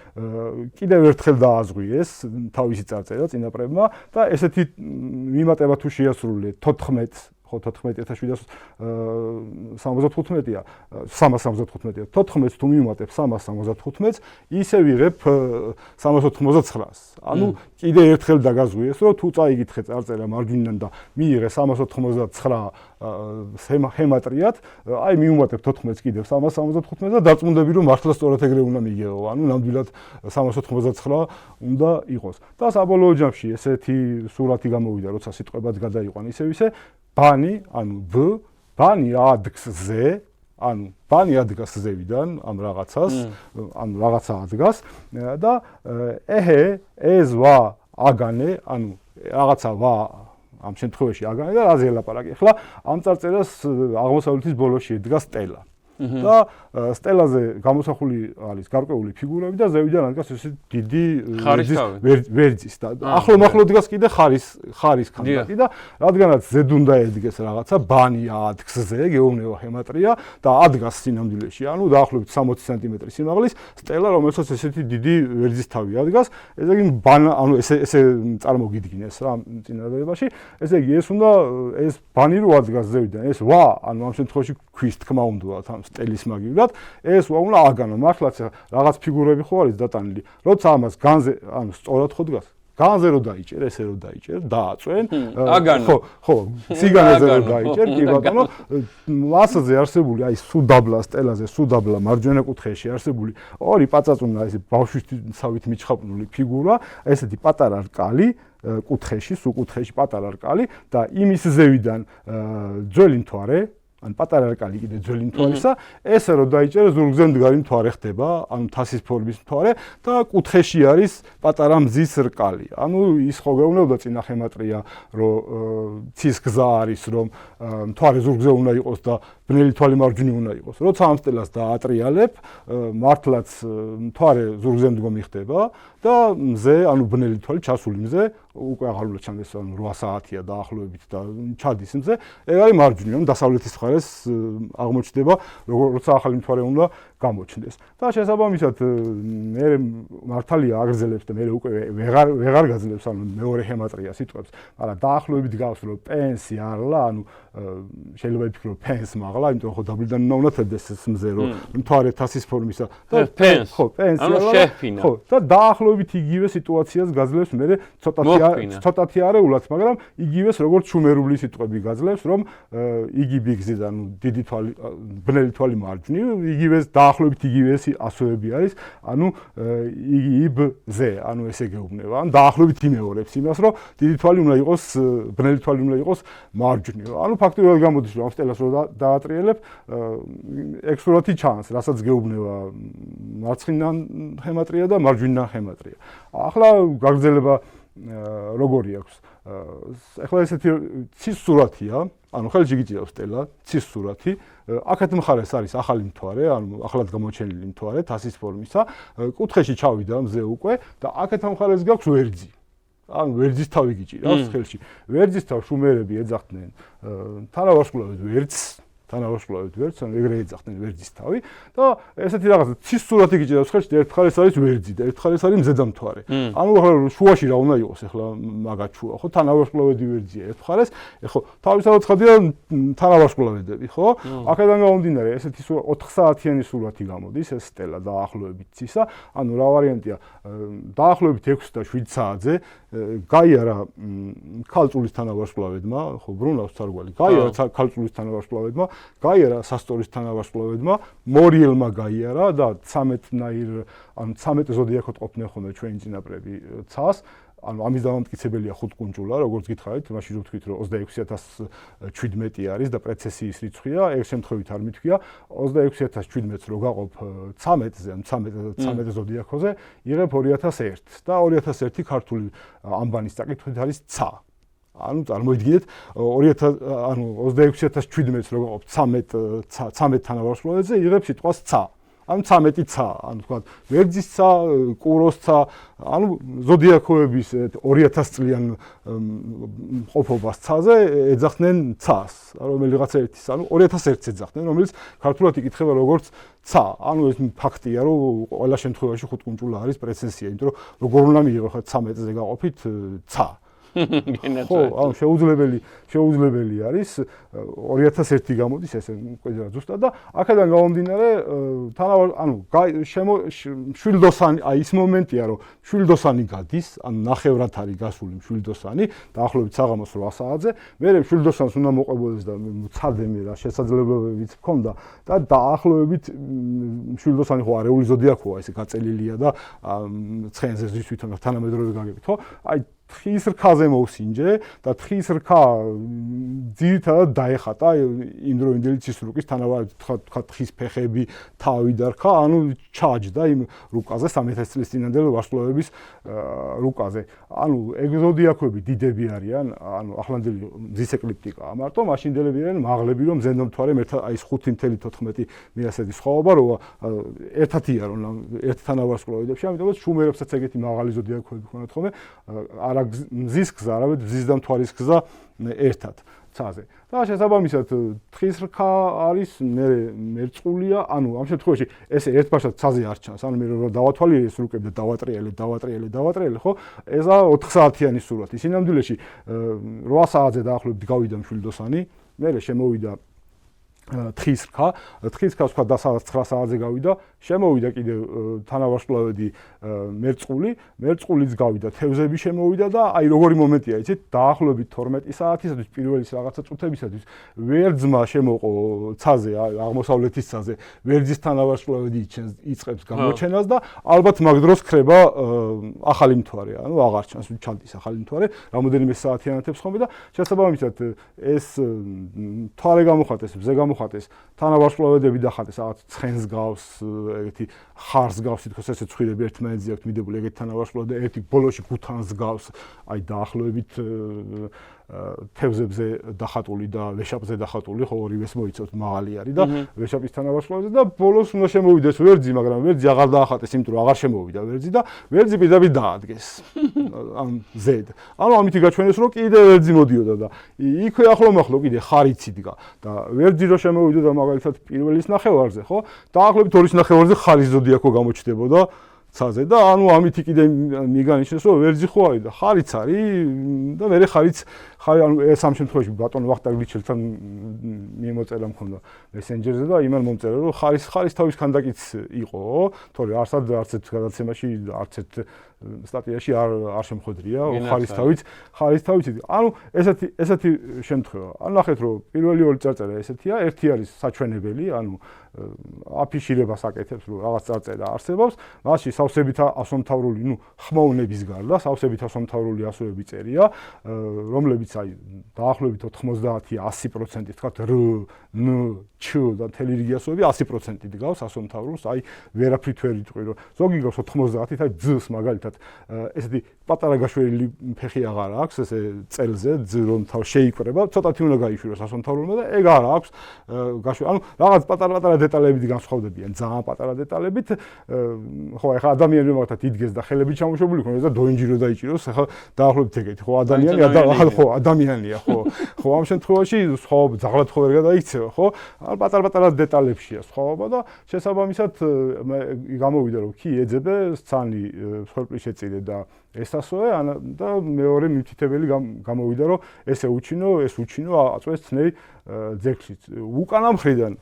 S2: კიდევ ერთხელ დააზღვიეს თავისი წარწერა წინაპრებმა და ესეთი მიმატება თუ შეასრულე 14 14775-ია, 375-ია. 14-ს თუ მივუმატებ 375-ს, ისე ვიღებ 389-ს. ანუ კიდე ერთხელ დაგაზღვიეს, რომ თუ წაიგითხე წარწერა მარჯვნიდან და მიიღე 389 ჰემატრიად, აი მივუმატებ 14-ს კიდევ 375-ს და დარწმუნდები, რომ მართლა სწორად ეგრე უნდა მიგეო. ანუ ნამდვილად 389 უნდა იყოს. და საბოლოო ჯამში ესეთი სურათი გამოვიდა, როცა სიტყვებად გადაიყვან ისე ბანი, ანუ B, ბანი ადგს Z, ანუ ბანი ადგას Z-ვიდან ამ რაღაცას, ანუ რაღაცა ადგას და ეჰე, ეს ვა აგანე, ანუ რაღაცა ვა ამ შემთხვევაში აგანე და რაზე ელაპარაკი. ახლა ამ წარწერას აღმოსავლეთის ბოლოში ედგა სტელა. და სტელაზე გამოსახული არის გარკვეული ფიგურები და ზევიდან ადგას ესე დიდი ვერძის და ახლო დგას კიდე ხარის ქანდაკი და რადგანაც ზედ უნდა ედგეს რაღაცა ბანი ადგს ზე გეუბნება ჰემატრია და ადგას სინამდვილეში, ანუ დაახლოებით 60 სანტიმეტრი სიმაღლის სტელა, რომელსაც ესეთი დიდი ვერძის თავი ადგას, ესე იგი ანუ ესე წარმოგიდგინეს რა წინადადებაში, ესე იგი ეს ბანი რო ადგას ზევიდან, ეს ვა, ანუ ამ შემთხვევაში ქვის თქმა უნდათ ამ სტელის მაგივრად, ეს ვა უნდა აგანო, მართლაც რაღაც ფიგურები ხო არის დატანილი. როცა ამას განზე, ანუ სწორად ხო დგას? განზე რო დაიჭერ, ესე რო დაიჭერ, დააწვენ. ხო, სიგანეზე რო დაიჭერ, კი ბატონო, მასზე არსებული, აი სუდაბლა სტელაზე, სუდაბლა მარჯვენა კუთხეში არსებული ორი პაწაწუნა ესე ბავშვისავით მიჩხაპნული ფიგურა, ესეთი პატარა რკალი კუთხეში, სუკუთხეში პატარა რკალი და იმის ზევიდან ძველი მთვარე, ან პატარა რკალი კიდე ძველი მთვარისა, ესე რომ დაიჭერა ზურგზე მდგარი მთვარე ხდება, ანუ თასის ფორმის მთვარე და კუთხეში არის პატარა მზის რკალი. ანუ ის ხო გეუბნებოდა წინა ხემატრია, რომ ცის გზა არის, რომ მთვარე ზურგზე უნდა იყოს და ბნელი თვალი მარჯვნივ უნდა იყოს. როცა ამ სტელას დაატრიალებ, მართლაც მთვარე ზურგზე მდგომი ხდება და მზე, ანუ ბნელი თვალი ჩასული მზე, უკვე აღარ უნდა ჩანდეს, ანუ 8 საათია დაახლოებით და ჩადის მზე, ეგ არის მარჯვნივ, ანუ დასავლეთის მხარეს აღმოჩნდება, როცა ახალი მთვარე უნდა გამოჩნდეს. და შესაბამისად მე მართალია აგრძელებს და მე უკვე ვეღარ გაძლევს ანუ მეორე ჰემატრია სიტყვებს, მაგრამ დაახლოებით გავს რომ პენსი არლა, ანუ შეიძლება იფიქრო პენს მაღლა, იმიტომ რომ ხო დაბლიდან უნდა თებდეს ეს მზე რომ მთვარე თასის ფორმისა და
S1: პენს.
S2: ხო, პენსი
S1: ანუ შეფინა.
S2: ხო, და დაახლოებით იგივე სიტუაციას გაძლევს მე ცოტათი არეულად, მაგრამ იგივეს როგორც შუმერული სიტყვები გაძლევს, რომ იგი ბიგზი და ანუ დიდი თვალი, ბნელი თვალი მარჯვნივ, იგივეს დაახლოებით იგივეს ასოები არის, ანუ იგი იბზე, ანუ ესე გეუბნება, ან დაახლოებით იმეორებს იმას, რომ დიდი თვალი უნდა იყოს, ბნელი თვალი უნდა იყოს მარჯვნივ. ანუ ფაქტობრივად გამოდის, რომ ამ სტელას რო დაატრიელებ, ეგ სურათი ჩანს, რასაც გეუბნება მარცხნიდან ჰემატრია და მარჯვნიდან ჰემატრია. ახლა გაგრძელება როგორი აქვს? ახლა ესეთი ცის სურათია, ანუ ხელში გიჭირავს სტელა, ცის სურათი, აქეთ მხარეს არის ახალი მთვარე, ანუ ახლად გამოჩენილი მთვარე, თასის ფორმისა, კუთხეში ჩავიდა მზე უკვე და აქეთ მხარეს გაქვს ვერძი. ანუ ვერძის თავი გიჭირავს ხელში. ვერძის თავ შუმერები ეძახდნენ თანავარსკვლავედ ვერძს, ან ეგრე ეძახდნენ ვერძის თავი და ესეთი რაღაცა ცის სურათი გიჭირავს ხელში, ერთ მხარეს არის ვერძი და ერთ მხარეს არის მზედამთვარე. ანუ ახლა შუაში რა უნდა იყოს ახლა მაგათ შუა, ხო? თანავარსკვლავედი ვერძია ერთ მხარეს, ხო, თავისთავად ცხადია თანავარსკვლავედები, ხო? აქედან გამომდინარე, ესეთი 4 საათიანი სურათი გამოდის, ეს სტელა დაახლოებით ცისა, ანუ რა ვარიანტია, დაახლოებით 6 და 7 საათზე გაიარა ქალწულის თანავარსკვლავედმა, ხო, ბრუნავს ცარგვალი, გაიარა ქალწულის თანავარსკვლავედმა, გაიარა სასტორის თანავარსკვლავედმა, მორიელმა გაიარა და 13 ზოდიაქოთ ყოფდნენ ხოლმე ჩვენი წინაპრები ცას, ანუ ამის დამამტკიცებელია 5 კუნძულა, როგორც გითხარით, მაშინ რო ვთქვით, რომ 26017 არის და პრეცესიის რიცხვია, ეგ შემთხვევით არ მithქვია, 26017-ს რო გაყოფ 13-ზე, ან 13 ზოდიაქოზე, იღებ 2001 და 2001 ქართული ამბანის წაკითხვით არის ცა. ანუ წარმოიდგინეთ 26017-ს რო გაყოფ 13 თანავარსკვლავედზე, იღებ სიტყვას ცა. ანუ 13 ცა, ანუ თქვა ვერძის ცა, კუროს ცა, ანუ ზოდიაქოების 2000 წლიან ყოფობას ცაზე ეძახდნენ ცას, რომელიღაცა ერთის, ანუ 2001-ს ეძახდნენ, რომელიც ქართულად იკითხება როგორც ცა. ანუ ეს ფაქტია, რომ ყველა შემთხვევაში 5 კუნძულა არის პრეცესია, იმიტომ რომ როგორ უნდა მიიღო ხა 13-ზე გაყოფით ცა. ხო, ანუ შეუძლებელი არის 2001 გამოდის ესე ყველა ზუსტად და აქედან გამომდინარე ანუ შვილდოსანი, აი ის მომენტია რომ შვილდოსანი გადის, ანუ ნახევრად არის გასული შვილდოსანი, დაახლოებით საღამოს 8 საათზე, მე შვილდოსანს უნდა მოყვებოდეს და მცადე რა შესაძლებლობებიც მქონდა და დაახლოებით შვილდოსანი ხო არეული ზოდიაქოა, ესე გაწელილია და ცხენზე ზის თვითონ თანამედროვე გაგებით, ხო? აი თხის რქაზე მოვსინჯე და თხის რქა ძირითადად დაეხატა იმდროინდელი ცისრუკის თქვა თხის ფეხები, თავი და რქა, ანუ ჩაჯდა იმ რუკაზე 3000 წლის წინანდელი ვარსკვლავების რუკაზე. ანუ ეგზოდიაქოები დიდები არიან, ანუ ახლანდელი მზის ეკლიპტიკაა მარტო, მაშინდელები არიან მაღლები, რომ ზენდომთვარე აი 5.14 მიასეთი სხვაობა, რომ ერთადია რომ ერთ თანავარსკვლავედებში, ამიტომაც შუმერებსაც ეგეთი მაღალი ზოდიაქოები ხონათ ხოლმე, არა მზის გზა, არამედ მზის და მთვარის გზა ერთად ცაზე. და შესაბამისად თხის რქა არის მერწყულია, ანუ ამ შემთხვევაში ესე ერთბაშად ცაზე არ ჩანს, ანუ მე რომ დავათვალიერე ეს რუკები და დავატრიელე, ხო? ესა 4 საათიანი სურათი. სინამდვილეში 8 საათზე დაახლოებით გავიდა მშვილდოსანი, მე შემოვიდა თხის რქა თქვა დასავლეთ 9 საათზე გავიდა, შემოვიდა კიდევ თანავარსკვლავედი მერწყულიც გავიდა, თევზები შემოვიდა და აი როგორი მომენტია, იცით, დაახლოებით 12 საათისათვის პირველი რაღაცა წუთებისათვის ვერძმა შემოყო ცაზე, აღმოსავლეთის ცაზე, ვერძის თანავარსკვლავედი იწყებს გამოჩენას და ალბათ მაგ დროს ხდება ახალი მთვარე, ანუ აღარ ჩანს, ჩანდის ახალი მთვარე, რამოდენიმე საათი ანათებს ხოლმე და შესაბამისად ეს მთვარე გამოხატეს, მზე გამოხატეს თანავარსკვლავედები და ხატეს რაღაც ცხენს გავს, ეგეთი ხარს გავს, თქოს ესე ცხვირები ერთმანეთზე აქვთ მიდებული, ეგეთი თანავარსკვლავედი ერთი ბოლოში გუთანს გავს, აი დაახლოებით თევზებზე დახატული და ვეშაპზე დახატული, ხო ორივეს მოიცავთ მაღალი არის და ვეშაპის თანავარსკვლავედი და ბოლოს უნდა შემოვიდეს ვერძი, მაგრამ ვერძი აღარ დაახატეს, იმიტომ რომ აღარ შემოვიდა ვერძი და ვერძი პირდაპირ დაადგეს. ამ ზედ. ანუ ამითი გაჩვენეს რომ კიდე ვერძი მოდიოდა და იქვე ახლომახლო კიდე ხარიც იდგა და ვერძი რო შემოვიდოდა მაგალითად პირველის ნახევარზე, ხო? დაახლოებითორის ნახევარზე ხარის ზოდიაქო გამოჩნდებოდა ცაზე და ანუ ამითი კიდე მიგანიშნეს რომ ვერძი ხო არის და ხარიც არის და მე ხარიც ანუ ეს ამ შემთხვევაში ბატონ ვახტანგ ლიჩელთან მიმოწერა მქონდა მესენჯერზე და იმან მომწერა რომ ხარის თავის ქანდაკიც იყო, თორე არც ერთ გადაცემაში არც ერთ სტატიაში არ შემხვედრია ხარის თავიც. ანუ ესეთი შემთხვევა. ანუ ნახეთ რომ პირველი ორი წარწერა ესეთია, ერთი არის საჩვენებელი, ანუ აფიშირებას აკეთებს რომ რაღაც წარწერა არსებობს, მასში სავსებით ასომთავრული, ხმოვნების გარდა სავსებით ასომთავრული ასოები წერია, რომლებიც აი დაახლოებით 90-100% თქვათ რ, ν, ჩ და მთელი რიგი ასოები 100% დგავს ასომთავრულს, აი ვერაფრით ვერ იტყვი რომ ზოგი გავს 90-ით, აი ძ-ს მაგალითად ესეთი პატარა გაშვერილი ფეხი აღარ აქვს ესე წელზე, ძ რომ თავ შეიკრება, ცოტათი უნდა გაიშვიროს ასომთავრულმა და ეგ არ აქვს გაშვერილი. ანუ რაღაც პატარა დეტალებით განსხვავდებიან, ძალიან პატარა დეტალებით. ხო, ეხლა ადამიანი მაგათ იდგეს და ხელები ჩამოშობილი ქონდეს და დოინჯირო დაიჭიროს, ეხლა დაახლოებით ეგეთი, ხო, ადამიანია, ხო, ამ შემთხვევაში სხვა ძაღლად ხო ვერ გადაიქცევა, ხო? ან პატარ-პატარა დეტალებშია სხვაობა და შესაბამისად გამოვიდა რომ კი ეძებე სცანი სხერპლიშეწირე და ესასოე და მეორე მითითებელი გამოვიდა რომ ეს უჩინო აწვეს ცნეი ძეგლშიც. უკანა მხრიდან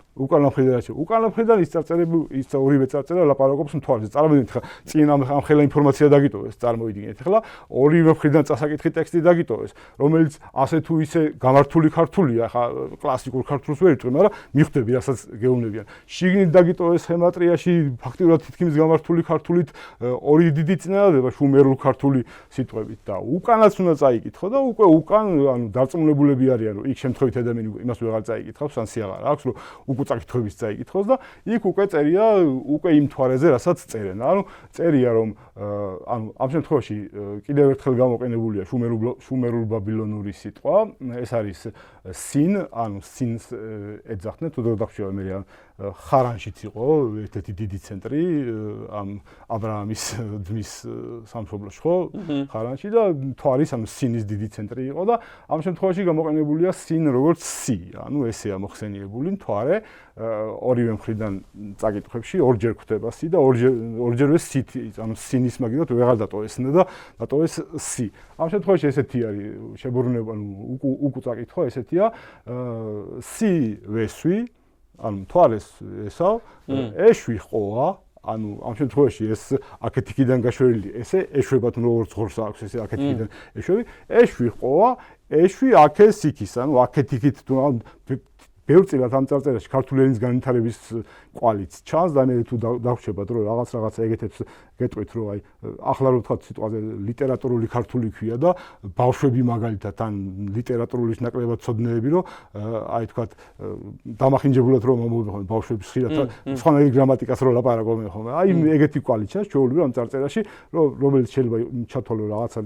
S2: ის ორივე წარწერა ლაპარაკობს მთვარზე. წარმოვიდგინეთ ხა წინ ამ ხელა ინფორმაცია დაგიტოვეს, წარმოვიდგინეთ ხლა ორივე მხრიდან წასაკითხი ტექსტი დაგიტოვეს, რომელიც ასე თუ ისე გამართული ქართულია, ხა კლასიკურ ქართულს ვერ იტყვი, მაგრამ მიხვდები რასაც გეუბნებიან. შიგნით დაგიტოვეს სხემატრიაში ფაქტიურად თითქმის გამართული ქართულით ორი დიდი წინადადება შუმერულ ქართული სიტყვებით და უკანაც უნდა წაიკითხო და უკვე უკან ანუ დარწმუნებულები არიან რომ იქ შემთხვევით ადამიანი იმას ვეღარ წაიკითხავს, ან სიაღარ აქვს რომ უკვე წაკითხების წაიკითხოს და იქ უკვე წერია უკვე იმ თვარეზე რასაც წერენ. ანუ წერია რომ ანუ ამ შემთხვევაში კიდევ ერთხელ გამოყენებულია შუმერულ ბაბილონური სიტყვა, ეს არის სინ, ანუ სინს ეძახდნენ, თუ დაგხვევა მე ხარანშიც იყო ერთ-ერთი დიდი ცენტრი ამ აბრაამის ძმის სამშობლოში, ხო? ხარანში და თვარის ანუ სინის დიდი ცენტრი იყო და ამ შემთხვევაში გამოყენებულია სინ როგორც სი, ანუ ესეა მოხსენიებული მთვარე ორივე მხრიდან წაკითხებში ორჯერ გვხვდება სი და ორჯერვე სით, ანუ სინის მაგიდად ვეღარ დატოვეს და დატოვეს სი. ამ შემთხვევაში ესეთი არის შებრუნება, ანუ უკუ წაკითხვა ესეთია სი ვესვი, ანუ მთვარეს ესავ, ეშვი ყოა, ანუ ამ შემთხვევაში ეს აქეთიკიდან გაშვერილი ესე ეშვებათ როგორც ღორს აქვს ესე აქეთიკიდან ეშვები, ეშვი ყოა, ეშვი აქეს იქის, ანუ აქეთიკით თუ ბევრწილად ამ წარწერაში ქართული ენის განვითარების კვალიც ჩანს და მე თუ დავრჩებათ რომ რაღაც ეგეთებს გეტყვით რომ აი ახლა რო ვთქვათ სიტყვაზე ლიტერატურული ქართული ქვია და ბავშვები მაგალითად ან ლიტერატურის ნაკლებად ცოდნეები რომ აი თქვათ დამახინჯებულად რომ მომოვიხონ ბავშვების ხშირად სხვანაირი გრამატიკას რო ლაპარაკობენ ხოლმე აი ეგეთი კვალი ჩანს ჩვეულებრივ ამ წარწერაში რომელიც შეიძლება ჩათვალო რაღაცა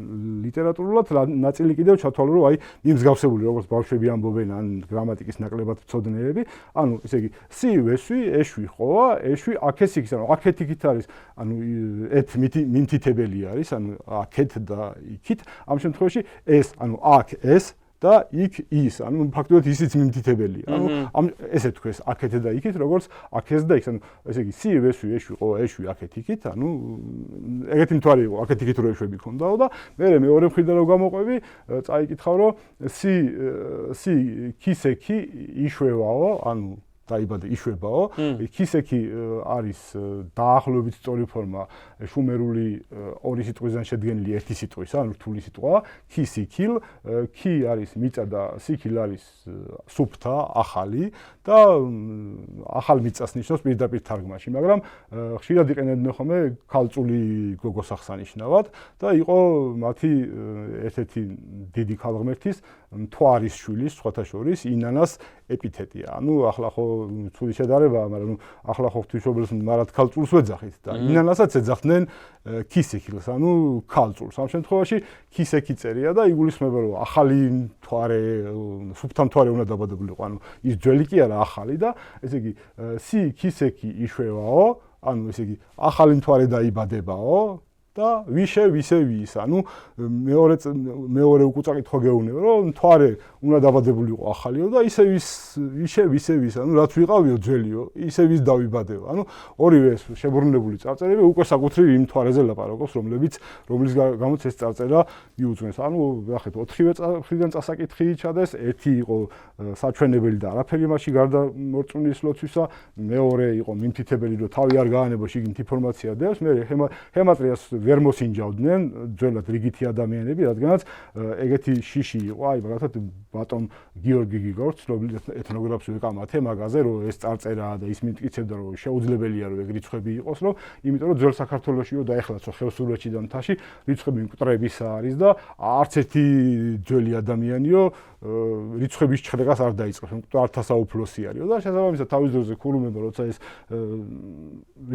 S2: ლიტერატურულად ნაწილი კიდევ ჩათვალო რომ აი მიმსგავსებული როგორც ბავშვები ამბობენ ან გრამატიკის ნაკლებად ცოდნეები ანუ ესე იგი სი ვესვი ეშვი ყოა ეშვი აქეს იქის ანუ აქეთ იქით არის ანუ ეთ მიმთითებელი არის ანუ აქეთ და იქით ამ შემთხვევაში ეს ანუ აქ ეს და იქ ის ანუ ფაქტობრივად ისიც მიმთითებელია ანუ ამ ესე თქვეს აქეთ და იქით როგორც აქეს და იქ ანუ ესე იგი სი ვესვი ეშვი ყოა ეშვი აქეთ იქით ანუ ეგეთი მთვარი იყო აქეთ იქით რო ეშვები ქონდაო და მე მეორე მხრიდან რო გამოყვები წაიკითხავ რომ სი ქისექი იშვევაო ანუ დაიბადე იშვებაო ქისექი არის დაახლოებით სწორი ფორმა შუმერული ორი სიტყვიდან შედგენილი ერთი სიტყვის ანუ რთული სიტყვა ქისიქილ კი არის მიწა და სიქილ არის სუფთა ახალი და ახალ მიწას ნიშნავს პირდაპირ თარგმანში, მაგრამ ხშირად იყენებდნენ ხოლმე ქალწული გოგოს აღსანიშნავად და იყო მათი ერთ-ერთი დიდი ქალღმერთის მთვარის შვილის სხვათა შორის ინანას ეპითეტია. ანუ ახლა ხო ცუდი შედარებაა, მაგრამ ახლა ხო ღვთისმშობელს მარად ქალწულს ვეძახით და ინანასაც ეძახდნენ ქისექილს, ანუ ქალწულს. ამ შემთხვევაში ქისექი წერია და იგულისხმება, რომ ახალი მთვარე, სუფთა მთვარე უნდა დაბადებულიყო, ანუ ის ძველი კი არა, ახალი და ესე იგი სი ქისექი იშვევაო, ანუ ესე იგი ახალი მთვარე დაიბადებაო და ვიშე ვისე ვის, ანუ მეორე უკუწაკითხვა გეუბნება, რომ მთვარე უნდა დაბადებულიყო ახალიო და ისე ვიშე ვისე ვის, ანუ რაც ვიყავიო ძველიო, ისე ვის დავიბადეო. ანუ ორივე შებრუნებული წარწერები უკვე საკუთრივ იმ მთვარეზე ლაპარაკობს, რომლის გამოც ეს წარწერა იუძღვენს. ანუ ნახეთ, 4-ვე წრიდან წასაკითხი ჩადეს, ერთი იყო საჩვენებელი და არაფერი მასში გარდა მორწმუნის ლოცვისა, მეორე იყო მიმთითებელი, რომ თავი არ გაანებო შიგნით ინფორმაცია დევს, მე ჰემატრიას ვერ მოსინჯავდნენ ძველად რიგითი ადამიანები, რადგანაც ეგეთი შიში იყო, აი მაგალითად ბატონ გიორგი გიგორც, რომელიც ეთნოგრაფს ვეკამათე მაგაზე, რომ ეს წარწერაა და ის მიტკიცებდა, რომ შეუძლებელია რომ ეგ რიცხვები იყოს, რომ იმიტომ რომ ძველ საქართველოშიო და ეხლაც ხევსურეთში და მთაში რიცხვები მკვდრებისა არის და არც ერთი ძველი ადამიანიო რიცხვების ჩხრეკას არ დაიწყებს, მკვდართა საუფლოსი არისო და შესაბამისად თავის დროზე ქურუმება, როცა ეს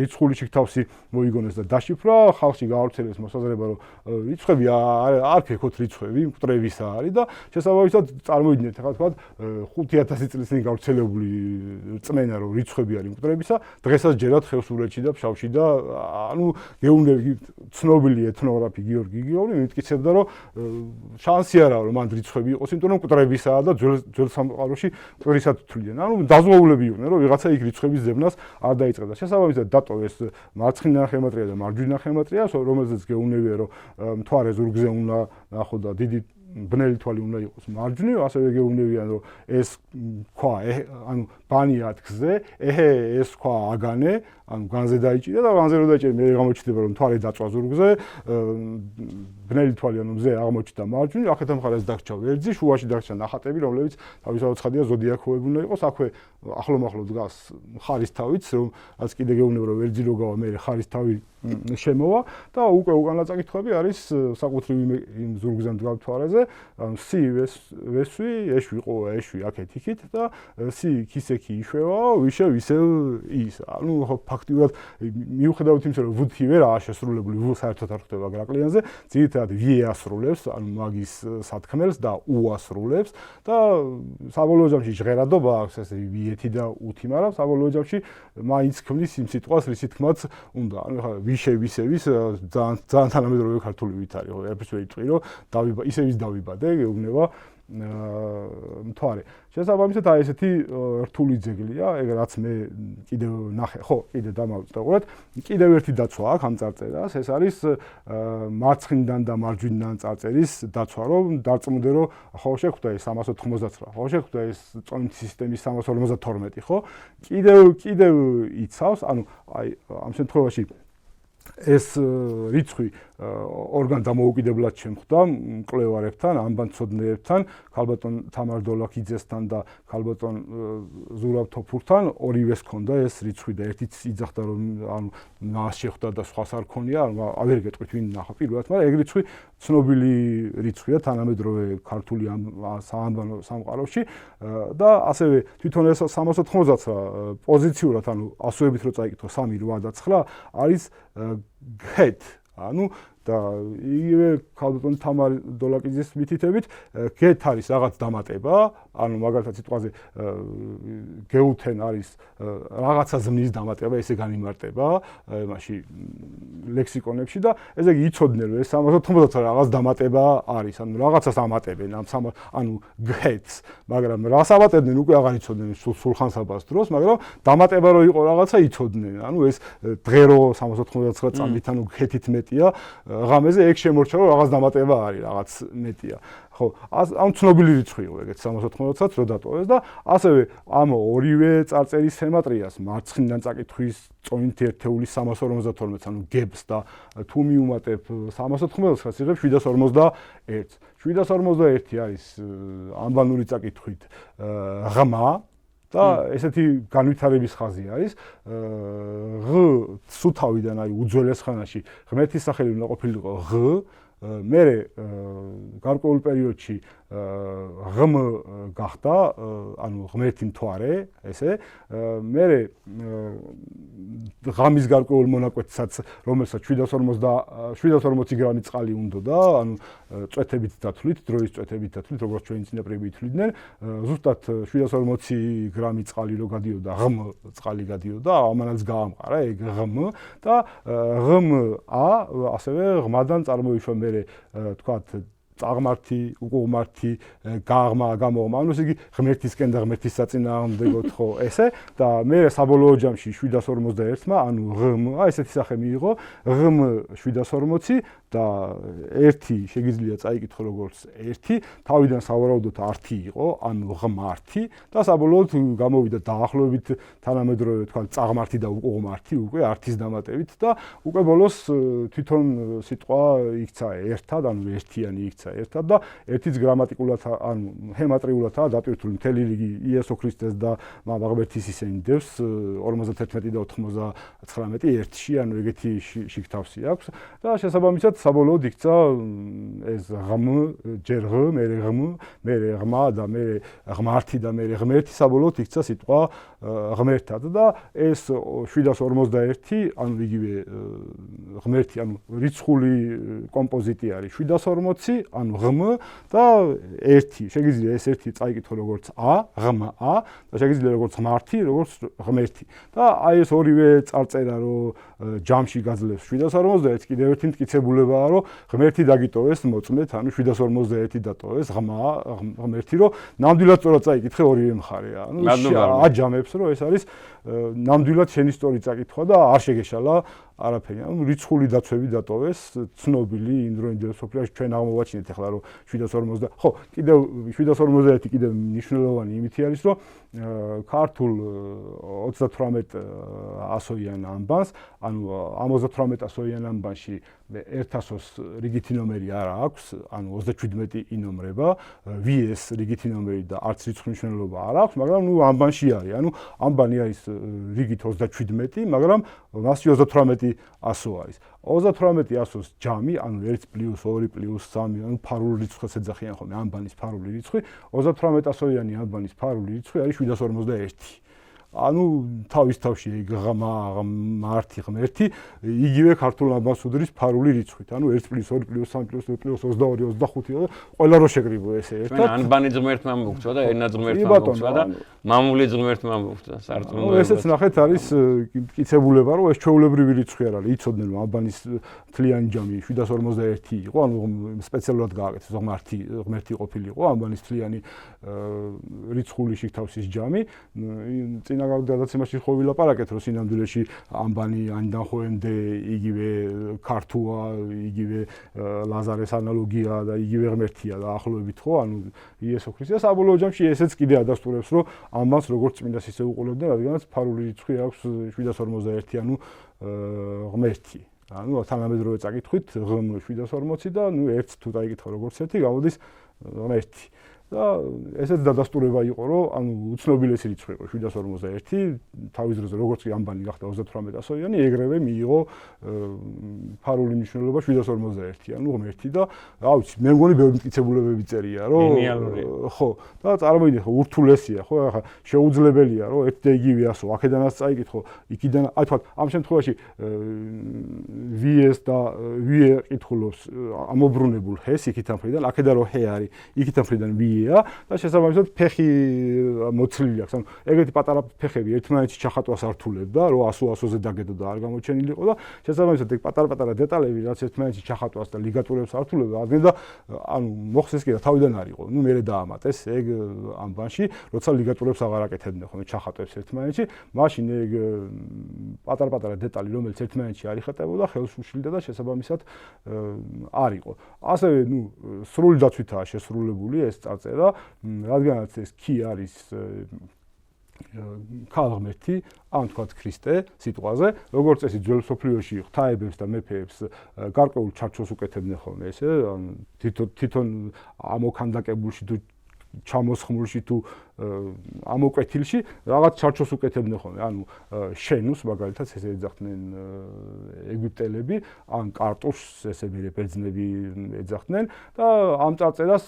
S2: რიცხვული შიგთავსი მოიგონეს და დაშიფრა, ხალხში გაავრცელეს მოსაზრება, რომ რიცხვები არ ქექოთ რიცხვები, მკვდრებისა არის და შესაბამისად წარმოიდგინეთ ახლა თქვა 5000 წლის წინ გავრცელებული რწმენა, რომ რიცხვები არის მკვდრებისა, დღესაც ჯერათ ხევსურეთში და ფშავში და ანუ ცნობილი ეთნოგრაფი გიორგი გიგოვი მიტკიცებდა, რომ შანსი არაა, რომ მან რიცხვები იყოს, იმიტომ რომ მკვდრებისაა და ძველ სამყაროში მკვდრისად თვლიან. ანუ დაზღვეულები იყვნენ, რომ ვიღაცა იქ რიცხვების ძებნას არ დაიწყებდა. შესაბამისად დატოვეს მარცხენა ხემატრია და მარჯვენა ხემატრია, რომელზეც გეუნებია, რომ მთვარე ზურგზე უნდა ნახო და დიდი ბნელი თვალი უნდა იყოს მარჯვნივ, ასევე გეუბნებიან, რომ ეს ქვა, ანუ ბანია ათქზე, ეს ქვა აგანე, ანუ განზე დაიჭირა და განზე რო დაიჭირა, მე გამოჩნდება, რომ თვალი დაწვა ზურგზე, ბნელი თვალი ანუ მზე აღმოჩნდა მარჯვნივ, აქეთ მხარეს დაგჭა ვერძი, შუაში დაგჭა ნახატები, რომლებიც თავისთავად ცხადია ზოდიაქოები უნდა იყოს, აქვე ახლომახლო დგას ხარის თავიც, რაც კიდე გეუბნება, რომ ვერძი რო გავა, მე ხარის თავი შემოვა და უკვე უკანა წაკითხები არის საკუთრივ იმ ზურგზე მდგარ თვარეზე, სი ვესვი, ეშვი ყოა, ეშვი აქეთ იქით და სი ქისექი იშვევაო, ვიშე ვისე ის. ანუ ფაქტიურად მიუხედავად იმისა, რომ ვუთი ვერაა შესრულებული, ვუ საერთოდ არ ხდება გრაკლიანზე, ძირითადად ვიე ასრულებს, ანუ მაგის სათქმელს და უ ასრულებს და საბოლოო ჯამში ჟღერადობა აქვს ესე ვიეთი და უთი, მაგრამ საბოლოო ჯამში მაინც ქმნის იმ სიტყვას, რის თქმაც უნდა. ანუ ხა ვიშე ვისე ვის ძალიან თანამედროვე ქართული ვით არის, ხო, ერთის ვერ იტყვი, რომ ისე ვის დავიბადე, გეუბნება მთვარე. შესაბამისად აი ესეთი რთული ძეგლია, ეგ რაც მე კიდევ ნახე, ხო, კიდე დამავწდეთ. კიდევ ერთი დაცვა აქვს ამ წარწერას, ეს არის მარცხნიდან და მარჯვნიდან წარწერის დაცვა, რომ დარწმუნდე, რომ ხო შეხვდა ეს 399, ხო შეხვდა ეს წონითი სისტემის 352, ხო? კიდევ იცავს, ანუ აი ამ შემთხვევაში ეს რიცხვი ორგან დამოუკიდებლად შემხვდა მკვლევარებთან, ამბანცოდნეებთან, ქალბატონ თამარ დოლაქიძესთან და ქალბატონ ზურაბ თოფურთან, ორივეს ჰქონდა ეს რიცხვი და ერთიც იძახდა, რომ ანუ მას შეხვდა და სხვას არ ქონია, არ გეტყვით ვინ ნახა პირველად, მაგრამ ეგ რიცხვი ცნობილი რიცხვია თანამედროვე ქართული საამბანო სამყაროში და ასევე თვითონ ეს 399 პოზიციურად, ანუ ასოებით რო წაიკითხო 3, 8 და 9 არის გეთ, ანუ და იგივე ქალბატონ თამარ დოლაკიძის მითითებით გეთ არის რაღაც დამატება, ანუ მაგალითად სიტყვაზე გეუთენ არის რაღაცა ზმნის დამატება, ესე განიმარტება მაშინ ლექსიკონებში და ესე იგი იცოდნენ, რომ ეს 399 რაღაც დამატება არის, ანუ რაღაცას ამატებენ ამ ანუ გეთს, მაგრამ რას ამატებდნენ უკვე აღარ იცოდნენ სულხან-საბას დროს, მაგრამ დამატება რო იყო რაღაცა იცოდნენ, ანუ ეს დღე რო 399 წამით ანუ გეთით მეტია ღამეზე ეგ შემორჩა რომ რაღაც დამატება არის, რაღაც მეტია. ხო, ამ ცნობილი რიცხვი იყო ეგეც 399-ც რო დატოვეს და ასევე ამ ორივე წარწერის ჰემატრიას მარცხნიდან წაკითხვის წონით ერთეული 352, ანუ გებს და თუ მიუმატებ 399-ს იღებ 751. 751 არის ანბანური წაკითხვით ღმა და ესეთი განვითარების ხაზი არის. ღ სუთავიდან აი უძველეს ხანაში ღმერთის სახელი უნდა ყოფილიყო ღ, მერე გარკვეულ პერიოდში ღმ გახდა, ანუ ღმერთი მთვარე, ესე, მერე ღამის გარკვეულ მონაკვეთსაც, რომელსაც 740 გრამი წყალი უნდოდა, ანუ წვეთებით დათვლით, დროის წვეთებით დათვლით, როგორც ჩვენი წინაპრები ითვლიდნენ, ზუსტად 740 გრამი წყალი რო გადიოდა, ღმ წყალი გადიოდა, ამანაც გაამყარა ეგ ღმ და ღმ-ა ასევე ღმადან წარმოიშვა მერე თქვათ წაღმართი, უკუღმართი, გაღმა, გამოღმა, ანუ ესე იგი ღმერთისკენ და ღმერთის საწინააღმდეგოდ ხო ესე და მე საბოლოო ჯამში 751-მა, ანუ ღმ-ა ესეთი სახე მიიღო, ღმ 740 და 1 შეგიძლია წაიკითხო როგორც 1, თავიდან სავარაუდოდ ართი იყო, ანუ ღმართი და საბოლოოდ გამოვიდა დაახლოებით თანამედროვე თქვა წაღმართი და უკუღმართი უკვე ართის დამატებით და უკვე ბოლოს თვითონ სიტყვა იქცა ერთად, ანუ ერთიანი იქცა ერთად და ერთიც გრამატიკულად ანუ ჰემატრიულადაა დატვირთული მთელი რიგი იესო ქრისტეს და მამაღმერთის ისინი დევს 51 და 99 ერთში, ანუ ეგეთი შიგთავსი აქვს და შესაბამისად საბოლოოდ იქცა ეს ღმ, ჯერ ღ, მერე ღმ, მერე ღმა და მერე ღმართი და მერე ღმერთი საბოლოოდ იქცა სიტყვა ღმერთად და ეს 751, ანუ იგივე ღმერთი, ანუ რიცხული კომპოზიტი არის 740, ანუ ღმ და 1, შეგიძლია ეს 1 წაიკითხო როგორც ა, ღმ-ა და შეგიძლია როგორც ღმართი, როგორც ღმერთი. და აი ეს ორივე წარწერა რომ ჯამში გაძლევს 751, კიდევ ერთი მტკიცებულებაა რომ ღმერთი დაგიტოვეს მოწმეთ, ანუ 751 დატოვეს ღმერთი, რომ ნამდვილად სწორად წაიკითხე ორივე მხარე. ანუ აჯამებს რომ ეს არის ნამდვილად შენი სწორი წაკითხვა და არ შეგეშალა არაფერი. ანუ რიცხული დაცვები დატოვეს, ცნობილი იმ დროინდელ სოფლიოში ჩვენ აღმოვაჩინეთ ახლა რომ 750, ხო, კიდევ 751 კიდევ მნიშვნელოვანი იმითი არის, რომ ქართულ 38-ასოიან ანბანს, ანუ 58-ასოიან ანბანში 1000-ოს რიგითი ნომერი არ აქვს, ანუ 37 ინომრება, VS რიგითი ნომერი და არც რიცხვის მნიშვნელობა არ აქვს, მაგრამ ნუ ანბანში არის, ანუ ანბანი არის რიგით 37, მაგრამ მასში 38 ასო არის. 38 ასოს ჯამი, ანუ 1 + 2 + 3, ანუ ფარული რიცხვს ეძახიან ხოლმე ანბანის ფარული რიცხვი, 38 ასოიანი ანბანის ფარული რიცხვი არის 751. ანუ თავის თავში ღმა, ღმართი, ღმერთი, იგივე ქართულ ანბანს უდრის ფარული რიცხვით. ანუ 1 + 2 + 3 + 4 + 22, 25, ყველა რო შეგრიბო ესე ერთად.
S1: ჩვენ ანბანი ღმერთმა მოგწვა და ენა ღმერთმა მოგწვა და მამული ღმერთმა მოგწვა სარწმუნოებად.
S2: ესეც ნახეთ არის მტკიცებულება, რომ ეს ჩვეულებრივი რიცხვი არ არის. იცოდნენ რომ ანბანის თლიანი ჯამი 751 იყო, ანუ სპეციალურად გააკეთეს ღმერთი ყოფილიყო ანბანის თლიანი რიცხული შიგთავსის ჯამი. წინა გადაცემაში ხო ვილაპარაკეთ, რომ სინამდვილეში ანბანი ანიდან ხოემდე იგივე ქართუა, იგივე ლაზარეს ანალოგია და იგივე ღმერთია დაახლოებით ხო, ანუ იესო ქრისტე საბოლოო ჯამში ესეც კიდე ადასტურებს, რომ ანბანს როგორც წმინდას ისე უყურებდნენ, რადგანაც ფარული რიცხვი აქვს 751, ანუ ღმერთი. ანუ თანამედროვე წაკითხვით ღმ 740 და ნუ ერთს თუ დაიკითხო როგორც ერთი, გამოდის ღმერთი. და ესეც დადასტურება იყო, რომ ანუ უცნობილესი რიცხვი იყო 751, თავის დროზე როგორც კი ანბანი გახდა 38-ასოიანი, ეგრევე მიიღო ფარული მნიშვნელობა 751, ანუ ღმერთი და რა ვიცი, მე მგონი ბევრი მტკიცებულებები წერია, რომ ხო, და წარმოიდგინე ხო ურთულესია, ხო, ახლა შეუძლებელია, რომ ერთ და იგივე ასო, აქედანაც წაიკითხო, იქიდან, აი თქვა, ამ შემთხვევაში VS და VE კითხულობს ამობრუნებულ ჰეს იქიდან მხრიდან, აქედან რო ჰე არის, იქიდან მხრიდან VE და შესაბამისად ფეხი მოცლილი აქვს. ანუ ეგეთი პატარა ფეხები ერთმანეთში ჩახატვას ართულებდა, რომ 100-100-ზე დაგედოდა არ გამოჩენილიყო და შესაბამისად ეგ პატარა-პატარა დეტალები რაც ერთმანეთში ჩახატვას და ლიგატურებს ართულებდა, ადგენდა ანუ მოხსეს კი და თავიდან არ იყო. ნუ მერე დაამატეს ეგ ანბანში, როცა ლიგატურებს აღარ აკეთებდნენ ხოლმე ჩახატვებს ერთმანეთში, მაშინ ეგ პატარა-პატარა დეტალი რომელიც ერთმანეთში არ იხატებოდა, ხელს უშლიდა და შესაბამისად არ იყო. ასევე ნუ სრული დაცვითაა შესრულებული ეს წარწერა, რადგანაც ეს კი არის ქალღმერთი, ან თქვათ ქრისტე სიტყვაზე, როგორც წესი ძველ სოფლიოში ღვთაებებს და მეფეებს გარკვეულ ჩარჩოს უკეთებდნენ ხოლმე ესე, თვითონ ამოქანდაკებულში თუ ჩამოსხმულში თუ ამოკვეთილში რაღაც ჩარჩოს უკეთებდნენ ხოლმე. ანუ შენუს მაგალითად ესე ეძახდნენ ეგვიპტელები, ან კარტუშს ესე ბერძნები ეძახდნენ და ამ წარწერას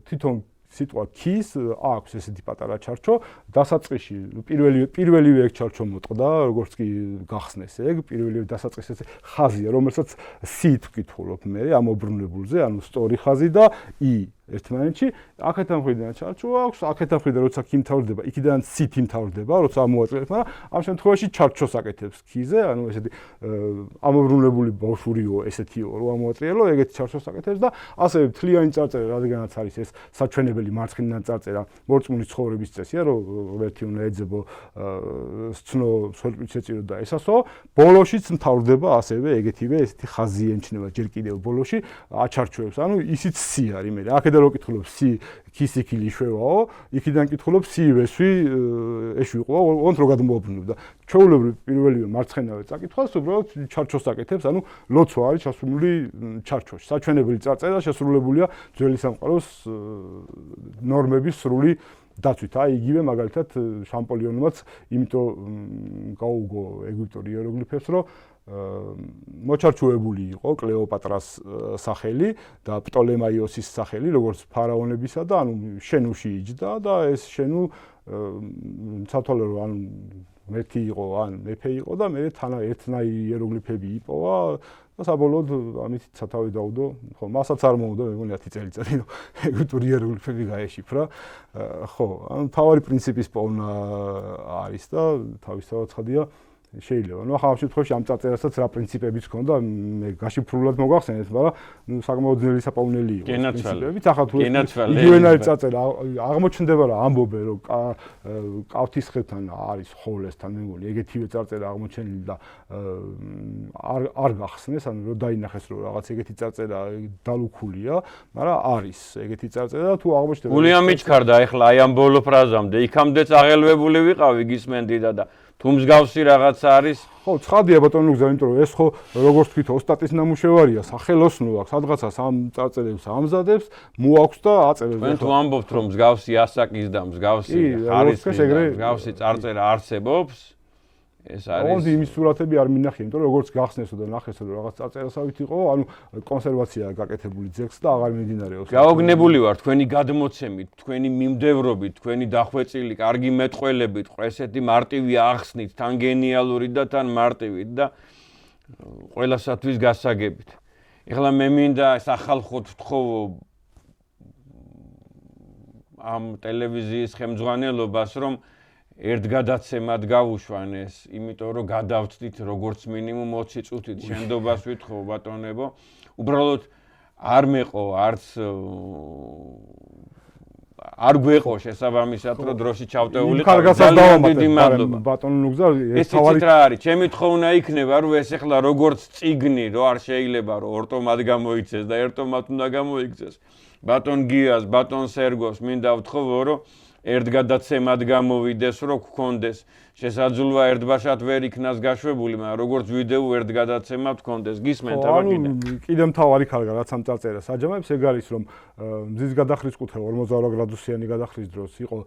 S2: თვითონ სიტყვა ქის აქვს ესეთი პატარა ჩარჩო დასაწყისში პირველივე ეგ ჩარჩო მოტყდა როგორც კი გახსნეს ეგ პირველივე დასაწყისში ესე ხაზია რომელსაც სით ვკითხულობ მე ამ ობრუნებულზე ანუ სწორი ხაზი და ი ერთმანეთში აქეთან მხრიდან ჩარჩო აქვს აქეთან მხრიდან როცა კი მთავრდება იქიდან სით იმთავრდება როცა ამოაწყებს მაგრამ ამ შემთხვევაში ჩარჩოს აკეთებს ქიზე ანუ ესეთი ამობრუნებული ბავშვურიო ესეთიო რომ ამოატრიალო ეგეთი ჩარჩოს აკეთებს და ასევე თლიანი წარწერა რადგანაც არის ეს საჩვენებელი მარცხნიდან წარწერა მორწმუნის ცხოვრების წესია რომ ერთი უნდა ეძებო სცნო სვეტყვით შეწირო და ესასო ბოლოშიც მთავრდება ასევე ეგეთივე ესეთი ხაზი ემჩნევა ჯერ კიდევ ბოლოში აჩარჩოებს ანუ ისიც სი არის მე აქედან რო კითხულობ სი ქისიქილი შვევაო იქიდან კითხულობ სი ვესვი ეშვიყო ონთ რო გადმოუბრუნებ და ჩვეულებრივ პირველივე მარცხენავე წაკითხვას უბრალოდ ჩარჩოს აკეთებს ანუ ლოცვა არის ჩასული ჩარჩოში საჩვენებელი წარწერა შესრულებულია ძველი სამყაროს ნორმების სრული დაცვით აი იგივე მაგალითად შამპოლიონმაც იმიტომ გაუგო ეგვიპტურ იეროგლიფებს რომ მოჩარჩოებული იყო კლეოპატრას სახელი და პტოლემაიოსის სახელი როგორც ფარაონებისა და ანუ შენუში იჯდა და ეს შენუ ცათვალე რომ ანუ მეთი იყო ან მეფე იყო და მე თანა ერთნაირი იეროგლიფები იპოვა და საბოლოოდ ამით სათავე დაუდო ხო მასაც არ მოუდო მე მგონი 10 წელიწადი რომ ეგვიპტური იეროგლიფები გაეშიფრა ხო ანუ თავარი პრინციპის პოვნა არის და თავისთავად ხადია შეიძლება. ნუ ახლა ამ შემთხვევაში ამ წარწერასაც რა პრინციპებიც ჰქონდა, მე გაშიფრულად მოგახსენეთ, მაგრამ ნუ საკმაოდ ძნელი საპოვნელი იყო პრინციპებიც. ახლა თუ იგივენაირი წარწერა აღმოჩნდება რა ამბობენ რომ კავთისხევთან არის ხოვლესთან მე მგონი ეგეთივე წარწერა აღმოჩენილი და არ გახსნეს, ანუ რომ დაინახეს რომ რაღაც ეგეთი წარწერა დალუქულია, მაგრამ არის ეგეთი წარწერა და თუ აღმოჩნდება
S1: გული ამიჩქარდა ახლა აი ამ ბოლო ფრაზამდე, იქამდეც აღელვებული ვიყავი გისმენდიდა და თუ მსგავსი რაღაც არის
S2: ხო ცხადია ბატონო გზა იმიტომ რომ ეს ხო როგორც თქვით ოსტატის ნამუშევარია სახელოსნო აქვს სადღაცას ამ წარწერებს ამზადებს მოაქვს და აწევებს
S1: მე თუ ამბობთ რომ მსგავსი ასაკის და მსგავსი ხარისხის და მსგავსი წარწერა არსებობს ეს არის
S2: ოღონდ იმის სურათები არ მინახია იმიტომ რომ როგორც გახსნესო და ნახეს რომ რაღაც წარწერასავით იყო ანუ კონსერვაციაა გაკეთებული ძეგლს და აღარ მიმდინარეობს
S1: გაოგნებული ვარ თქვენი გადმოცემით თქვენი მიმდევრობით თქვენი დახვეწილი კარგი მეტყველებით ესეთი მარტივი ახსნით თან გენიალური და თან მარტივით და ყველასათვის გასაგებით ეხლა მე მინდა სახალხოდ ვთხოვო ამ ტელევიზიის ხელმძღვანელობას რომ ერთგადაცემად გავუშვან ეს, იმიტომ რომ გადავწდით როგორც მინიმუმ 20 წუთით შენდობას ვითხოვ ბატონებო. უბრალოდ არ მეყო არც არ გვეყო შესაბამისად რომ დროში ჩავტეულიყავ. ძალიან დიდი მადლობა.
S2: ბატონო ნუგზა
S1: ეს თავი რა არის? ჩემი თხოვნა იქნება რომ ეს ახლა როგორც წიგნი რო არ შეიძლება რომ ორტომად გამოიქცეს და ერთომად უნდა გამოიქცეს. ბატონ გიას, ბატონ სერგოს მინდა ვთხოვო რომ ერთგადაცემად გამოვიდეს რომ გქონდეს შესაძლოა ერთბაშად ვერ იქნას გაშვებული მაგრამ როგორც ვიდეო ერთგადაცემად გქონდეს გისმენთ აბა
S2: კიდე მთავარი ხალხა რაც ამ წარწერას აჯამებს ეგ არის რომ მზის გადახრის კუთხე 48 გრადუსიანი გადახრის დროს იყო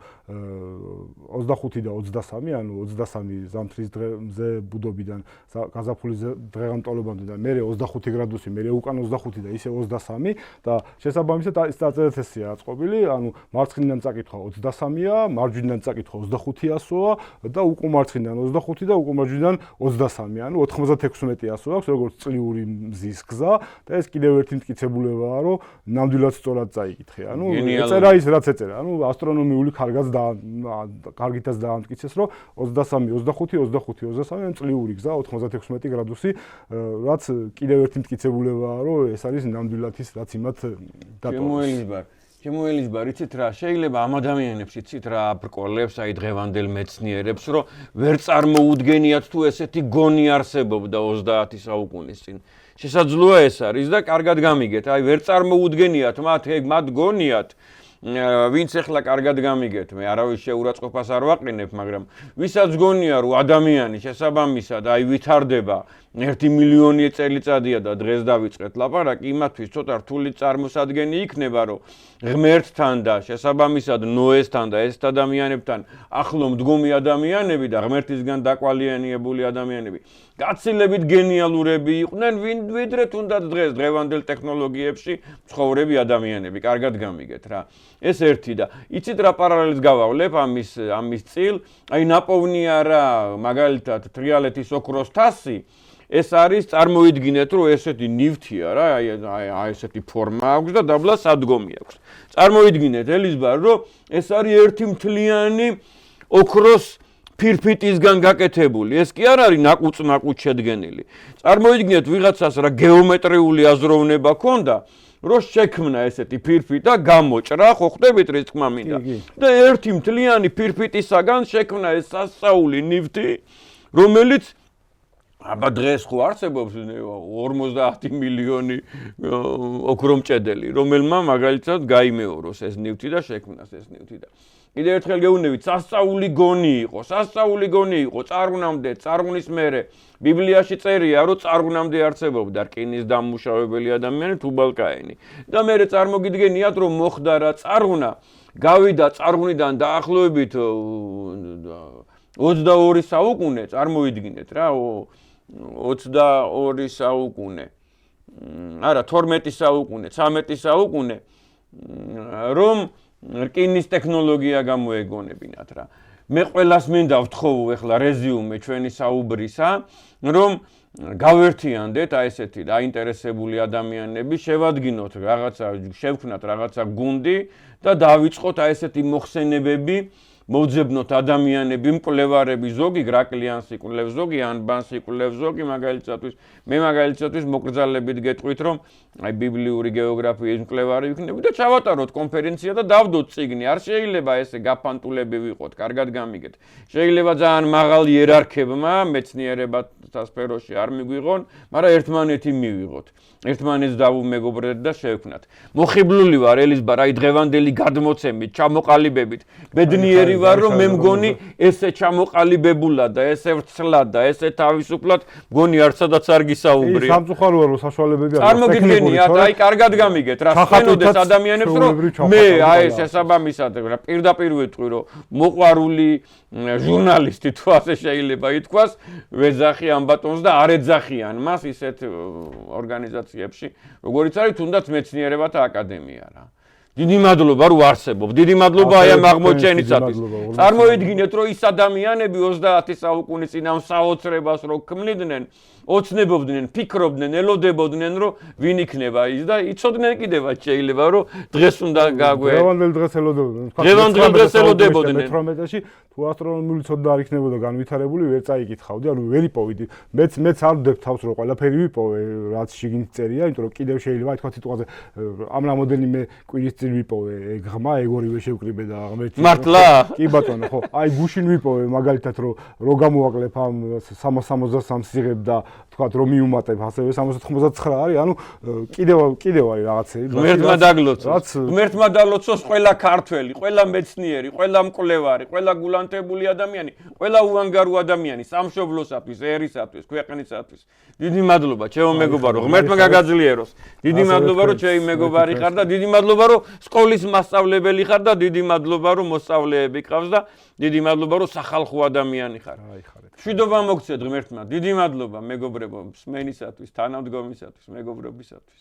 S2: 25 და 23 ანუ 23 ზამთრის დღეზე ბუდობიდან გაზაფხულის დღეღამტოლობამდე და მე 25 გრადუსი მე უკან 25 და ისე 23 და შესაბამისად ეს წარწერაც ესეა აწყობილი ანუ მარცხნიდან წაკითხვა 23-ია მარჯვნიდან წაკითხვა 25-ასოა და უკუმარცხნიდან 25 და უკუმარჯვნიდან 23 ანუ 96-100 აქვს როგორც წლიური მზის გზა და ეს კიდევ ერთი მტკიცებულებაა რომ ნამდვილად სწორად წაიკითხე ანუ ეწერა ის რაც ეწერა ანუ ასტრონომიული კარგაც და კარგითაც დაამტკიცეს რომ 23 25 25 23 ან წლიური გზა 96 გრადუსი რაც კიდევ ერთი მტკიცებულებაა რომ ეს არის ნამდვილად ის რაც იმათ
S1: დატოვეს შემოელიზბარ იცით რა შეიძლება ამ ადამიანებს იცით რა ბრკოლებს აი დღევანდელ მეცნიერებს რომ ვერ წარმოუდგენიათ თუ ესეთი გონი არსებობდა 30 საუკუნის წინ შესაძლოა ეს არის და კარგად გამიგეთ აი ვერ წარმოუდგენიათ მათ გონიათ ვინც ახლა კარგად გამიგეთ, მე არავის შეურაცხყოფას არ ვაყენებ, მაგრამ ვისაც გონია რომ ადამიანი შესაბამისად აი ვითარდება 1 მილიონი წელიწადია და დღეს დავიწყეთ ლაპარაკი, იმათთვის ცოტა რთული წარმოსადგენი იქნება, რომ ღმერთთან და შესაბამისად ნოესთან და ეს ადამიანებთან ახლო მდგომი ადამიანები და ღმერთისგან დაკვალიანებული ადამიანები გაცილებით გენიალურები იყვნენ, ვიდრე თუნდაც დღეს დღევანდელ ტექნოლოგიებში ცხოვრები ადამიანები, კარგად გამიგეთ რა. ეს ერთი და იცით რა პარალელს გავავლებ ამის წილ, აი ნაპოვნია რა, მაგალითად თრიალეთის ოქროს თასი ეს არის წარმოიდგინეთ რომ ესეთი ნივთია რა, აი ესეთი ფორმა აქვს და დაბლა სადგომი აქვს. წარმოიდგინეთ ელიზბარ რომ ეს არის ერთი მთლიანი ოქროს ფირფიტისგან გაკეთებული. ეს კი არ არის ნაკუწ შედგენილი. წარმოიდგინეთ ვიღაცას რა გეომეტრიული აზროვნება ჰქონდა, რომ შექმნა ესეთი ფირფიტი და გამოჭრა, ხო ხდებით რის თქმა მინდა. და ერთი მთლიანი ფირფიტისაგან შექმნა ეს სასწაული ნივთი, რომელიც აბა დღეს ხო არსებობს 50 მილიონი ოქრომჭედელი, რომელმა მაგალითად გაიმეოროს ეს ნივთი და შექმნას ეს ნივთი და კიდევ ერთხელ გეუბნებით, სასწაული გონი იყო, წარღვნის მერე ბიბლიაში წერია, რომ წარღვნამდე არსებობდა რკინის დამმუშავებელი ადამიანი თუბალკაენი. და მერე წარმოგიდგენიათ, რომ მოხდა რა წარღვნა, გავიდა წარღვნიდან დაახლოებით 22 საუკუნე, წარმოიდგინეთ რა, 22 საუკუნე. არა, 12 საუკუნე, 13 საუკუნე, რომ რკინის ტექნოლოგია გამოეგონებინათ რა. მე ყველას მინდა ვთხოვო ახლა რეზიუმე ჩვენი საუბრისა, რომ გავერთიანდეთ აი ესეთი დაინტერესებული ადამიანები, შევადგინოთ რაღაცა, შევქმნათ რაღაცა გუნდი და დავიწყოთ აი ესეთი მოხსენებები, მოვძებნოთ ადამიანები, მკვლევარები, ზოგი გრაკლიანს იკვლევს, ზოგი ანბანს იკვლევს, ზოგი მაგალითად მე მაგალითად მოკრძალებით გეტყვით, რომ აი ბიბლიური გეოგრაფიის მკვლევარი ვიქნები და ჩავატაროთ კონფერენცია და დავდოთ წიგნი. არ შეიძლება ესე გაფანტულები ვიყოთ, კარგად გამიგეთ. შეიძლება ძალიან მაღალ იერარქებმა მეცნიერებათა სფეროში არ მიგვიღონ, მაგრამ ერთმანეთი მივიღოთ. ერთმანეთს დავუმეგობრდეთ და შევქმნათ. მოხიბლული ვარ ელიზბარ, აი დღევანდელი გადმოცემით, ჩამოყალიბებით. ბედნიერი ვარ, რომ მე მგონი ესე ჩამოყალიბებულად და ესე ვრცლად და ესე თავისუფლად მგონი არცადაც არ გისაუბრია.
S2: სამწუხაროა რომ საშუალებები არის.
S1: წარმოგიდგენიათ, აი კარგად გამიგეთ რა, ხსენოდეს ადამიანებს, რომ მე აი შესაბამისად პირდაპირ ვიტყვი, რომ მოყვარული ჟურნალისტი თუ ასე შეიძლება ითქვას, ვეძახი ამ ბატონს და არ ეძახიან მას ისეთ ორგანიზაციებში, როგორიც არის თუნდაც მეცნიერებათა აკადემია რა. დიდი მადლობა რომ არსებობ. დიდი მადლობა აი ამ აღმოჩენისათვის. წარმოიდგინეთ რომ ის ადამიანები 30 საუკუნის წინ ამ საოცრებას რო ქმნიდნენ, ოცნებობდნენ, ფიქრობდნენ, ელოდებოდნენ რომ ვინ იქნება ის და იცოდნენ კიდევაც შეიძლება რომ დღეს უნდა გაგვე.
S2: დღევანდელ დღეს ელოდებოდნენ.
S1: დღევანდელ დღეს ელოდებოდნენ.
S2: 18-ში თუ ასტრონომიული ცოდნა არ იქნებოდა განვითარებული, ვერ წაიკითხავდი, ანუ ვერ იპოვიდი. მეც არ ვდებ თავს რომ ყველაფერი ვიპოვე, რაც შიგნით წერია, იმიტომ რომ კიდევ შეიძლება თქვა სიტყვაზე ამ რამოდენიმე კვირის წინ ვიპოვე ღმა, ეგორივე შევკრიბე და ღმერთი.
S1: მართლა?
S2: კი ბატონო, ხო. აი გუშინ ვიპოვე მაგალითად რომ გამოვაკლებ ამ 363 სიღებ და თქვათ რომ მიუმატებ ასევე 399 არის, ანუ კიდევ არის რაღაცები.
S1: ღმერთმა დაგლოცოს. ღმერთმა დაგლოცოს ყველა ქართველი, ყველა მეცნიერი, ყველა მკვლევარი, ყველა გულანტებული ადამიანი, ყველა უანგარო ადამიანი სამშობლოსათვის, ერისათვის, ქვეყნისათვის. დიდი მადლობა, ჩემო მეგობარო, ღმერთმა გაგაძლიეროს. დიდი მადლობა, რომ ჩემი მეგობარი ხარ და დიდი მადლობა, რომ სკოლის მასწავლებელი ხარ და დიდი მადლობა, რომ მოსწავლეები ყავს და დიდი მადლობა, რომ სახალხო ადამიანი ხარ. მშვიდობა მოგცეთ ღმერთმა. დიდი მადლობა მეგობრებო, მსმენისათვის, თანამდგომისათვის, მეგობრობისათვის.